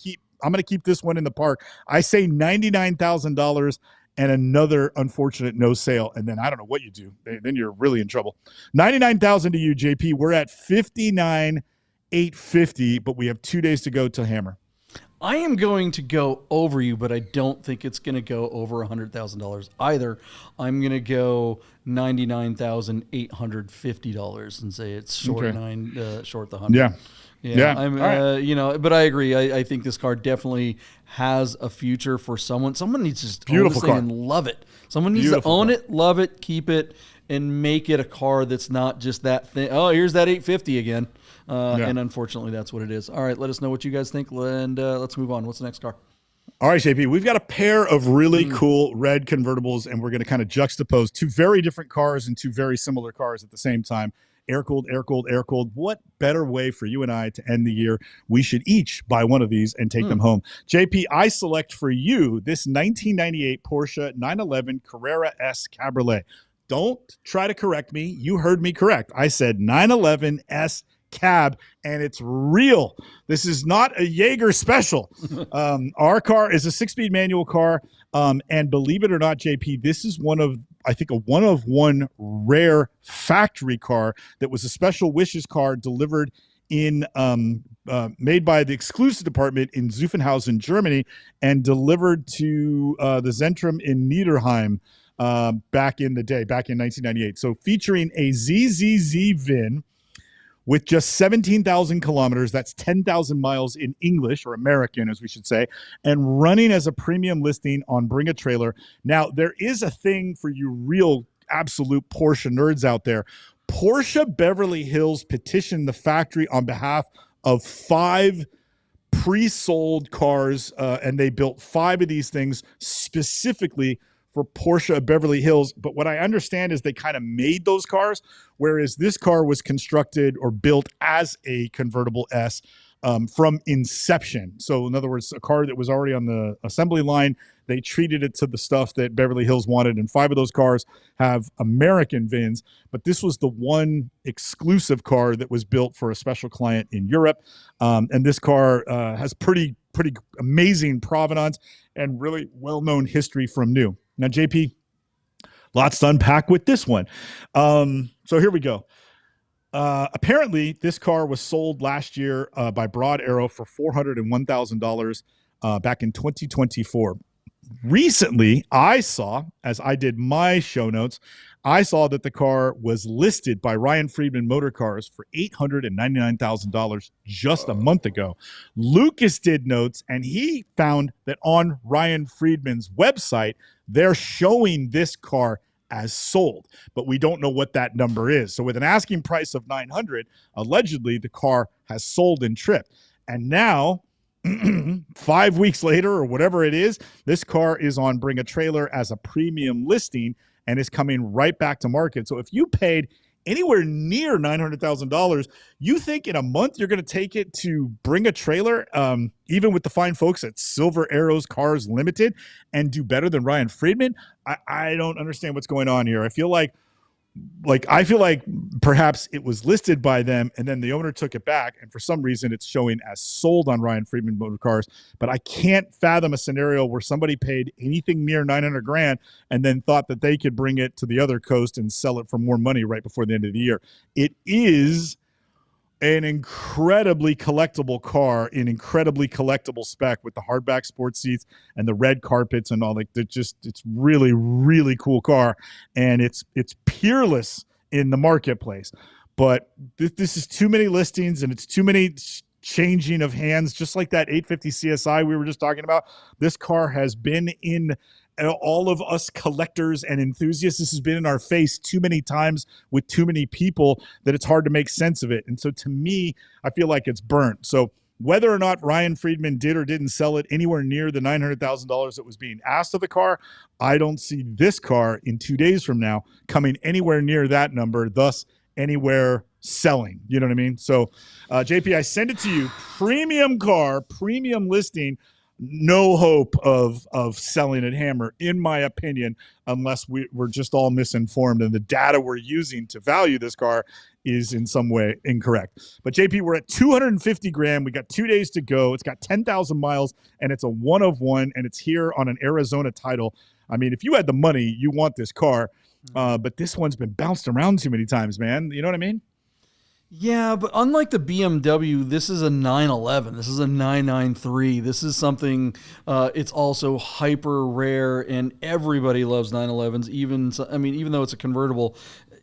keep this one in the park. I say $99,000 and another unfortunate no sale. And then I don't know what you do. Then you're really in trouble. $99,000 to you, JP. We're at $59,850. $850, but we have 2 days to go till Hammer. I am going to go over you, but I don't think it's going to go over $100,000 either. I'm going to go $99,850 and say it's short short the 100. Yeah. I'm, right. But I agree. I think this car definitely has a future for someone. Someone needs to just Beautiful own this thing car. and love it. Someone needs to own it, love it, keep it, and make it a car that's not just that thing. Oh, here's that 850 again. And unfortunately, that's what it is. All right, let us know what you guys think, and let's move on. What's the next car? All right, JP, we've got a pair of really cool red convertibles, and we're going to kind of juxtapose two very different cars and two very similar cars at the same time. Air-cooled, air-cooled, air-cooled. What better way for you and I to end the year? We should each buy one of these and take them home. JP, I select for you this 1998 Porsche 911 Carrera S Cabriolet. Don't try to correct me. You heard me correct. I said 911 S Cab, and it's real. This is not a Jaeger special. Our car is a 6-speed manual car, and believe it or not, JP, this is I think a one-of-one rare factory car that was a special wishes car delivered in made by the exclusive department in Zuffenhausen, Germany, and delivered to the Zentrum in Niederheim back in the day, back in 1998. So featuring a ZZZ VIN with just 17,000 kilometers, that's 10,000 miles in English, or American, as we should say, and running as a premium listing on Bring a Trailer. Now, there is a thing for you real absolute Porsche nerds out there. Porsche Beverly Hills petitioned the factory on behalf of 5 pre-sold cars, and they built 5 of these things specifically for Porsche Beverly Hills. But what I understand is they kind of made those cars, whereas this car was constructed or built as a convertible S from inception. So in other words, a car that was already on the assembly line, they treated it to the stuff that Beverly Hills wanted, and 5 of those cars have American VINs. But this was the one exclusive car that was built for a special client in Europe. And this car has pretty amazing provenance and really well-known history from new. Now, JP, lots to unpack with this one. So here we go. Apparently, this car was sold last year by Broad Arrow for $401,000 back in 2024. Recently, I saw, as I did my show notes, I saw that the car was listed by Ryan Friedman Motor Cars for $899,000 just a month ago. Lucas did notes, and he found that on Ryan Friedman's website, they're showing this car as sold, but we don't know what that number is. So with an asking price of $900,000, allegedly the car has sold and tripped. And now, 5 weeks later or whatever it is, this car is on Bring a Trailer as a premium listing and is coming right back to market. So if you paid anywhere near $900,000, you think in a month you're going to take it to Bring a Trailer, even with the fine folks at Silver Arrows Cars Limited, and do better than Ryan Friedman? I don't understand what's going on here. I feel like perhaps it was listed by them and then the owner took it back, and for some reason it's showing as sold on Ryan Friedman Motor Cars. But I can't fathom a scenario where somebody paid anything near $900,000 and then thought that they could bring it to the other coast and sell it for more money right before the end of the year. It is an incredibly collectible car in incredibly collectible spec with the hardback sports seats and the red carpets and all. It's really, really cool car, and it's peerless in the marketplace. But this is too many listings, and it's too many changing of hands, just like that 850 CSI we were just talking about. This car has been in all of us collectors and enthusiasts. This has been in our face too many times with too many people that it's hard to make sense of it. And so to me, I feel like it's burnt. So whether or not Ryan Friedman did or didn't sell it anywhere near the $900,000 that was being asked of the car, I don't see this car in 2 days from now coming anywhere near that number, thus anywhere selling. You know what I mean? So JP, I send it to you. Premium car, premium listing. No hope of selling at Hammer, in my opinion, unless we're just all misinformed and the data we're using to value this car is in some way incorrect. But JP, we're at $250,000. We got 2 days to go. It's got 10,000 miles, and it's a one of one, and it's here on an Arizona title. I mean, if you had the money, you want this car, but this one's been bounced around too many times, man. You know what I mean? Yeah, but unlike the BMW, this is a 911. This is a 993. This is something. It's also hyper rare, and everybody loves 911s. Even though it's a convertible,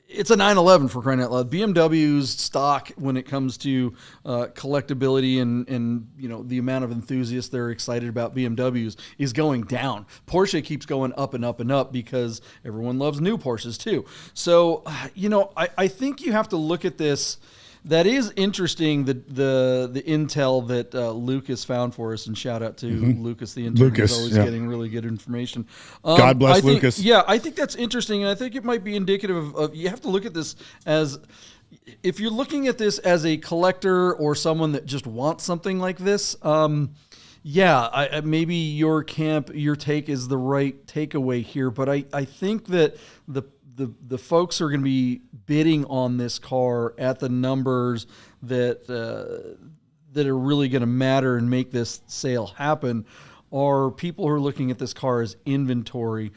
it's a 911 for crying out loud. BMW's stock when it comes to collectability and the amount of enthusiasts that are excited about BMWs is going down. Porsche keeps going up and up and up because everyone loves new Porsches too. So I think you have to look at this. That is interesting, the intel that Lucas found for us, and shout out to Lucas, the intern, who's always getting really good information. God bless Lucas. Yeah, I think that's interesting, and I think it might be indicative of you have to look at this as, if you're looking at this as a collector or someone that just wants something like this, maybe your take is the right takeaway here, but I think that the folks are going to be bidding on this car at the numbers that are really going to matter and make this sale happen are people who are looking at this car as inventory.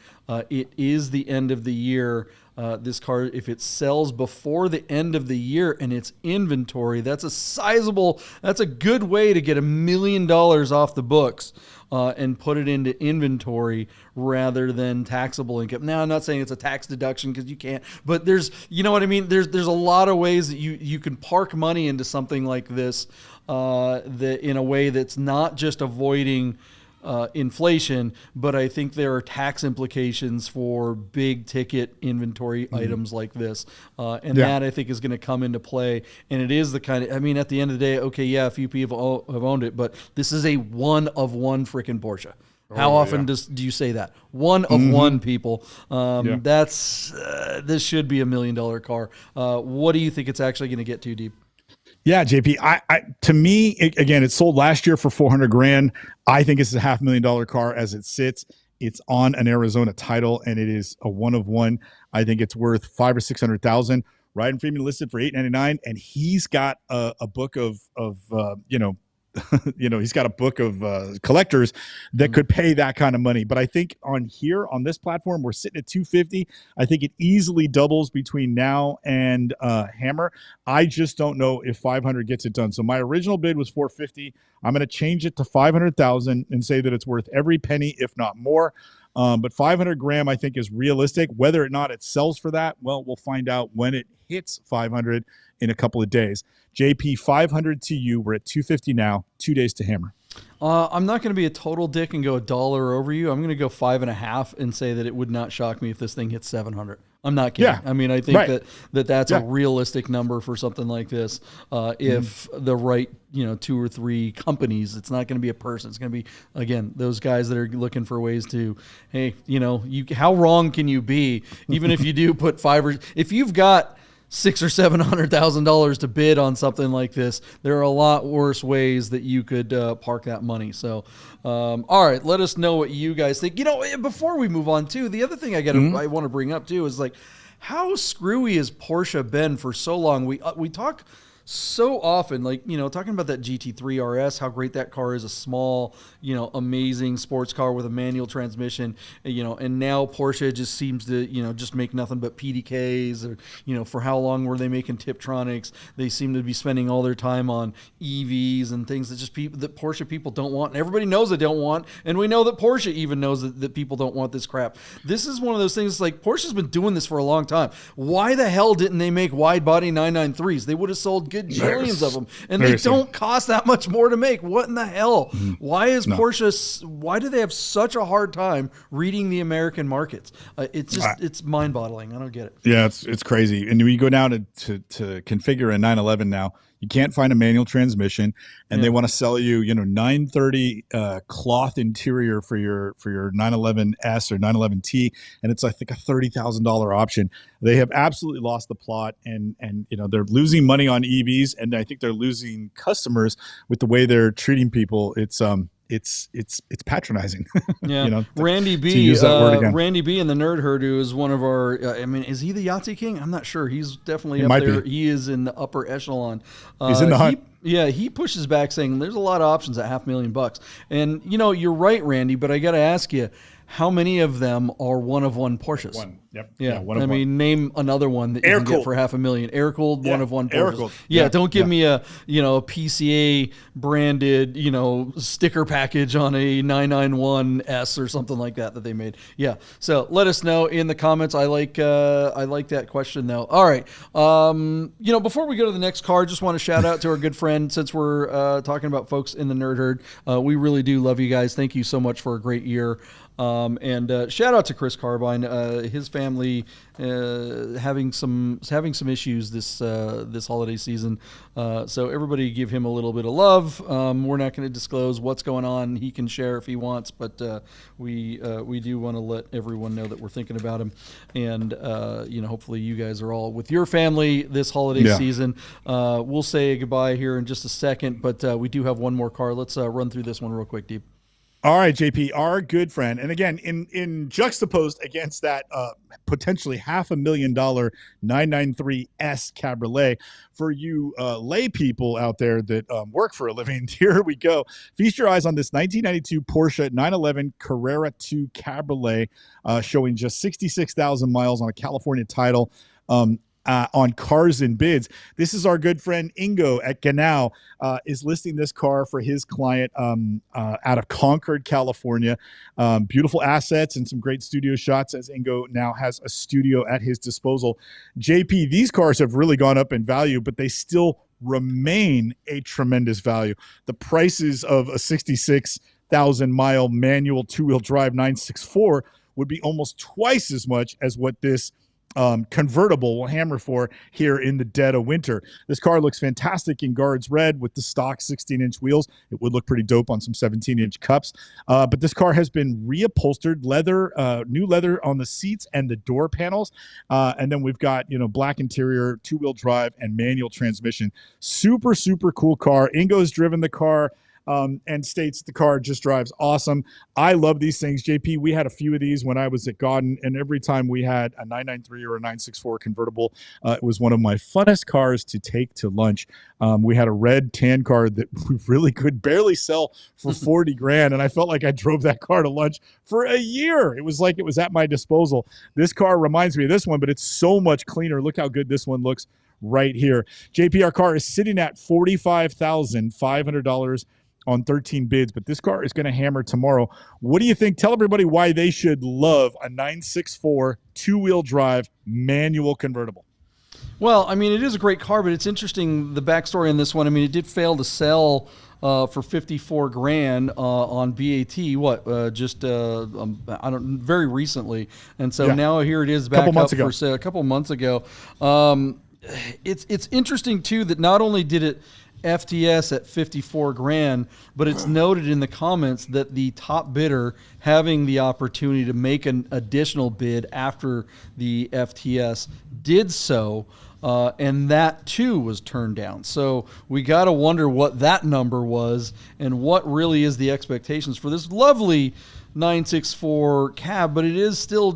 It is the end of the year. This car, if it sells before the end of the year and it's inventory, that's a good way to get $1 million off the books and put it into inventory rather than taxable income. Now, I'm not saying it's a tax deduction because you can't, but there's a lot of ways that you can park money into something like this that in a way that's not just avoiding inflation, but I think there are tax implications for big ticket inventory items like this. That I think is going to come into play. And it is the kind of, at the end of the day, okay, yeah, a few people have owned it, but this is a one of one freaking Porsche. How often do you say that? One of one, people. This should be $1 million car. What do you think it's actually going to get to, Deeb? Yeah, JP. To me, it sold last year for $400,000. I think it's a $500,000 car as it sits. It's on an Arizona title, and it is a one of one. I think it's worth $500,000 or $600,000. Ryan Freeman listed for $899, and he's got a book of he's got a book of collectors that could pay that kind of money. But I think on this platform, we're sitting at $250. I think it easily doubles between now and Hammer. I just don't know if 500 gets it done. So my original bid was $450. I'm going to change it to $500,000 and say that it's worth every penny, if not more. But $500,000, I think, is realistic. Whether or not it sells for that, well, we'll find out when it hits 500 in a couple of days. JP, 500 to you. We're at 250 now. 2 days to Hammer. I'm not going to be a total dick and go $1 over you. I'm going to go 5.5 and say that it would not shock me if this thing hits 700. I'm not kidding. Yeah. I think that's a realistic number for something like this. If the right, 2 or 3 companies, it's not going to be a person. It's going to be, again, those guys that are looking for ways to, hey, how wrong can you be? Even if you do put if you've got $600,000 or $700,000 to bid on something like this, there are a lot worse ways that you could park that money. So, all right, let us know what you guys think. Before we move on too, the other thing I want to bring up too is how screwy has Porsche been for so long? We talk so often, talking about that GT3 RS, how great that car is, a small, amazing sports car with a manual transmission, and now Porsche just seems to, just make nothing but PDKs, or, for how long were they making Tiptronics? They seem to be spending all their time on EVs and things that that Porsche people don't want, and everybody knows they don't want, and we know that Porsche even knows that people don't want this crap. This is one of those things, Porsche's been doing this for a long time. Why the hell didn't they make wide body 993s? They would have sold gajillions of them, and they don't cost that much more to make. What in the hell? Why is Porsche? Why do they have such a hard time reading the American markets? It's mind-boggling. I don't get it. Yeah, it's crazy. And when you go down to configure a 911 now, you can't find a manual transmission, and they want to sell you, 930 cloth interior for your 911S or 911T, and it's I think a $30,000 option. They have absolutely lost the plot, and they're losing money on EVs, and I think they're losing customers with the way they're treating people. It's patronizing. Yeah. Randy B. use that word again. Randy B. in the Nerd Herd, who is one of our. Is he the Yahtzee King? I'm not sure. He's definitely up there. Be. He is in the upper echelon. He's in the hunt. He pushes back, saying there's a lot of options at $500,000. And you're right, Randy. But I got to ask you, how many of them are one of one Porsches? Yep. Yeah, one of I one. mean, name another one that you can get for $500,000. Air-cooled, one of one Porsches. Air-cooled. Yeah, don't give me a a PCA branded sticker package on a 991S or something like that they made. Yeah, so let us know in the comments. I like that question though. All right, before we go to the next car, just want to shout out to our good friend, since we're talking about folks in the Nerd Herd. We really do love you guys. Thank you so much for a great year. And shout out to Chris Carbine, his family having some issues this holiday season. So everybody give him a little bit of love. We're not going to disclose what's going on. He can share if he wants, but we do want to let everyone know that we're thinking about him. And hopefully you guys are all with your family this holiday season. We'll say goodbye here in just a second, but we do have one more car. Let's run through this one real quick, Deeb. All right, JP, our good friend. And again, in juxtaposed against that potentially $500,000 993 S Cabriolet, for you lay people out there that work for a living, here we go. Feast your eyes on this 1992 Porsche 911 Carrera 2 Cabriolet, showing just 66,000 miles on a California title. On Cars and Bids. This is our good friend Ingo at Genau, is listing this car for his client out of Concord, California. Beautiful assets and some great studio shots, as Ingo now has a studio at his disposal. JP, these cars have really gone up in value, but they still remain a tremendous value. The prices of a 66,000-mile manual two-wheel drive 964 would be almost twice as much as what this convertible will hammer for here in the dead of winter. This car looks fantastic in Guards Red with the stock 16-inch wheels. It would look pretty dope on some 17-inch cups. But this car has been reupholstered, leather, new leather on the seats and the door panels. And then we've got, black interior, two-wheel drive, and manual transmission. Super, super cool car. Ingo's driven the car. And states the car just drives awesome. I love these things. JP, we had a few of these when I was at Gaudin, and every time we had a 993 or a 964 convertible, it was one of my funnest cars to take to lunch. We had a red tan car that we really could barely sell for 40 grand, and I felt like I drove that car to lunch for a year. It was like it was at my disposal. This car reminds me of this one, but it's so much cleaner. Look how good this one looks right here. JP, our car is sitting at $45,500 on 13 bids, but this car is going to hammer tomorrow. What do you think? Tell everybody why they should love a 964 two-wheel drive manual convertible. Well, I mean, it is a great car, but it's interesting, the backstory on this one. I mean, it did fail to sell for 54 grand on BAT. Very recently, and so now here it is back up for sale a couple months ago. It's interesting too that not only did it FTS at 54 grand, but it's noted in the comments that the top bidder having the opportunity to make an additional bid after the FTS did so, and that too was turned down. So we got to wonder what that number was and what really is the expectations for this lovely 964 cab, but it is still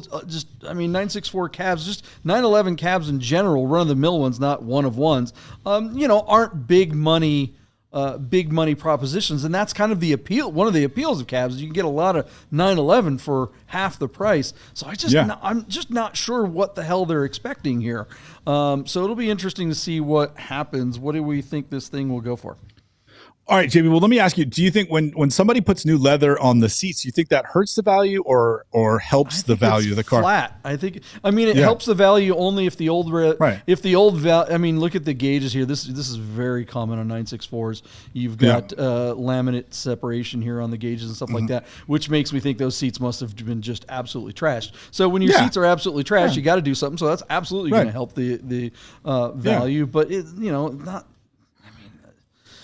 964 cabs, just 911 cabs in general, run-of-the-mill ones, not one-of-ones, aren't big money propositions, and that's kind of the appeal. One of the appeals of cabs is you can get a lot of 911 for half the price. So I'm just not sure what the hell they're expecting here. So it'll be interesting to see what happens. What do we think this thing will go for? All right, JB, well, let me ask you, do you think when somebody puts new leather on the seats, do you think that hurts the value or helps the value of the car? Flat. It helps the value only if the old look at the gauges here. This is very common on 964s. You've got laminate separation here on the gauges and stuff like that, which makes me think those seats must have been just absolutely trashed. So when your seats are absolutely trashed, you got to do something. So that's absolutely going to help the value, but not.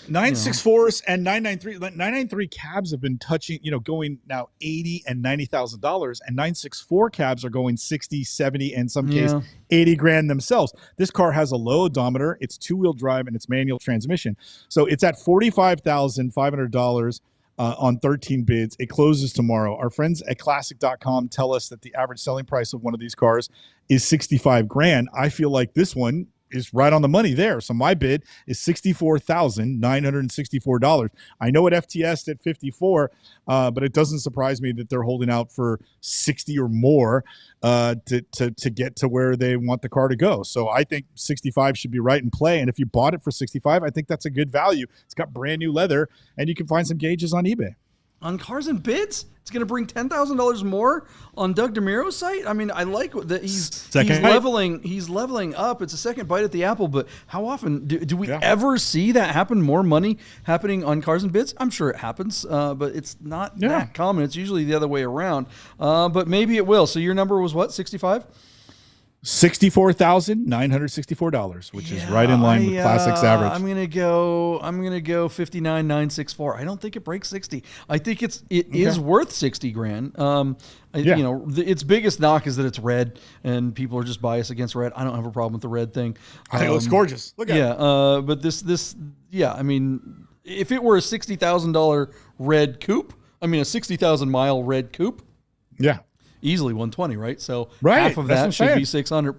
964s and 993 cabs have been touching, going now $80,000 and $90,000, and 964 cabs are going 60, 70, and in some case 80 grand themselves. This car has a low odometer, it's two-wheel drive, and it's manual transmission. So it's at $45,500 on 13 bids. It closes tomorrow. Our friends at classic.com tell us that the average selling price of one of these cars is 65 grand. I feel like this one is right on the money there. So my bid is $64,964. I know it FTS'd at 54, but it doesn't surprise me that they're holding out for 60 or more to get to where they want the car to go. So I think 65 should be right in play. And if you bought it for 65, I think that's a good value. It's got brand new leather, and you can find some gauges on eBay. On Cars and Bids, it's going to bring $10,000 more on Doug DeMiro's site. I mean, I like that he's leveling. He's leveling up. It's a second bite at the apple. But how often do we ever see that happen? More money happening on Cars and Bids? I'm sure it happens, but it's not that common. It's usually the other way around. But maybe it will. So your number was what? 65? $64,964, which is right in line with Classic's average. I'm gonna go 59,964. I don't think it breaks 60. I think it is worth 60 grand. You know, its biggest knock is that it's red, and people are just biased against red. I don't have a problem with the red thing. I think it looks gorgeous. Look at it. But this, I mean, if it were a $60,000 red coupe, I mean a 60,000 mile red coupe. Yeah. Easily 120, right? So half of that should be 60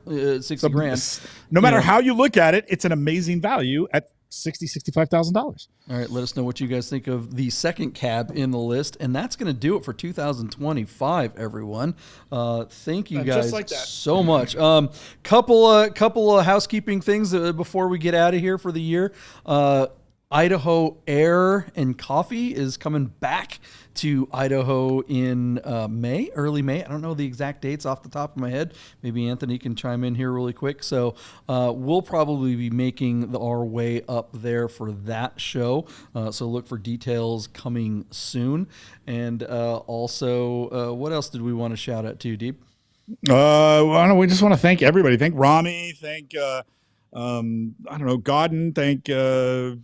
grand. No matter how you look at it, it's an amazing value at $65,000. All right, let us know what you guys think of the second cab in the list, and that's going to do it for 2025. Everyone, thank you guys so much. Couple of housekeeping things before we get out of here for the year. Idaho Air and Coffee is coming back to Idaho in early May. I don't know the exact dates off the top of my head. Maybe Anthony can chime in here really quick. So we'll probably be making our way up there for that show. So look for details coming soon. And also, what else did we want to shout out to, Deeb? We just want to thank everybody. Thank Rami. Thank Godden, thank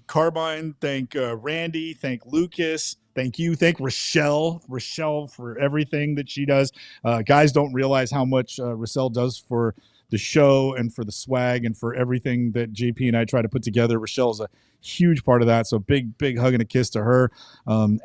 Carbine, thank Randy, thank Lucas, thank you, thank Rochelle for everything that she does. Guys don't realize how much Rochelle does for the show and for the swag and for everything that JP and I try to put together. Rochelle's a huge part of that. So big hug and a kiss to her,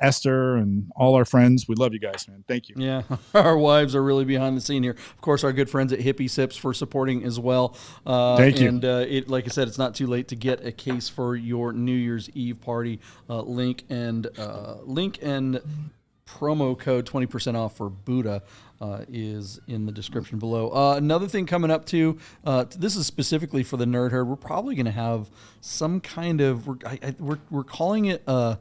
Esther, and all our friends. We love you guys, man. Thank you. Yeah, our wives are really behind the scene here. Of course, our good friends at Hippie Sips for supporting as well. Thank you. And like I said, it's not too late to get a case for your New Year's Eve party. Link and promo code 20% off for Buddha is in the description below. Another thing coming up too, this is specifically for the Nerd Herd. We're probably going to have some kind of, we're calling it a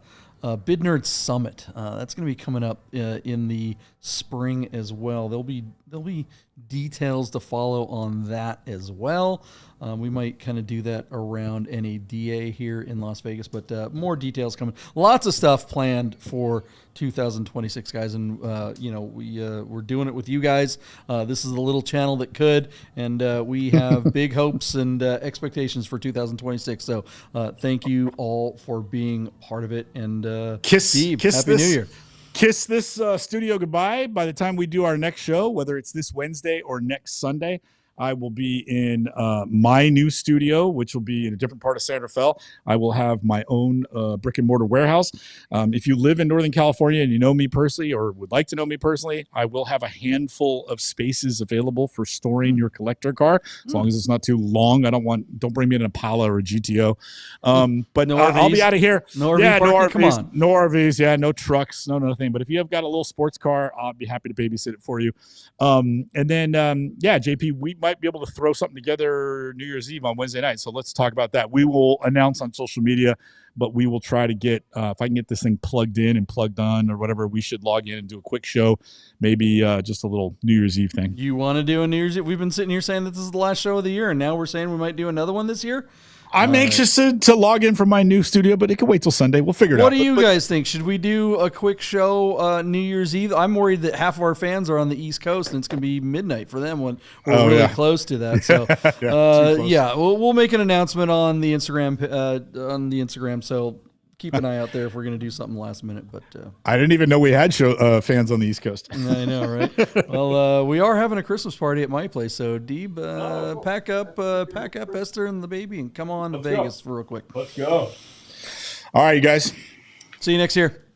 Bid Nerd Summit. That's going to be coming up in the spring as well. There'll be details to follow on that as well. We might kind of do that around NADA here in Las Vegas, but more details coming. Lots of stuff planned for 2026, guys, and we're doing it with you guys. This is a little channel that could, and we have big hopes and expectations for 2026. So thank you all for being part of it, and Deeb, Happy New Year. Kiss this studio goodbye. By the time we do our next show, whether it's this Wednesday or next Sunday, I will be in my new studio, which will be in a different part of San Rafael. I will have my own brick and mortar warehouse. If you live in Northern California and you know me personally or would like to know me personally, I will have a handful of spaces available for storing your collector car, as long as it's not too long. Don't bring me an Impala or a GTO. But no I'll be out of here. No RVs. Come on. No RVs. Yeah, no trucks. No nothing. But if you have got a little sports car, I'll be happy to babysit it for you. And then, JP, we might be able to throw something together New Year's Eve on Wednesday night. So let's talk about that. We will announce on social media, but we will try to get, if I can get this thing plugged in and plugged on or whatever, we should log in and do a quick show. Maybe just a little New Year's Eve thing. You want to do a New Year's Eve? We've been sitting here saying that this is the last show of the year, and now we're saying we might do another one this year. I'm anxious to log in from my new studio, but it can wait till Sunday. We'll figure it out. What do you guys think? Should we do a quick show New Year's Eve? I'm worried that half of our fans are on the East Coast, and it's going to be midnight for them when we're really close to that. So, we'll make an announcement on the Instagram. So keep an eye out there if we're going to do something last minute. But I didn't even know we had fans on the East Coast. I know, right? Well, we are having a Christmas party at my place. So, Deeb, pack up Esther and the baby and come on to Vegas real quick. Let's go. All right, you guys. See you next year.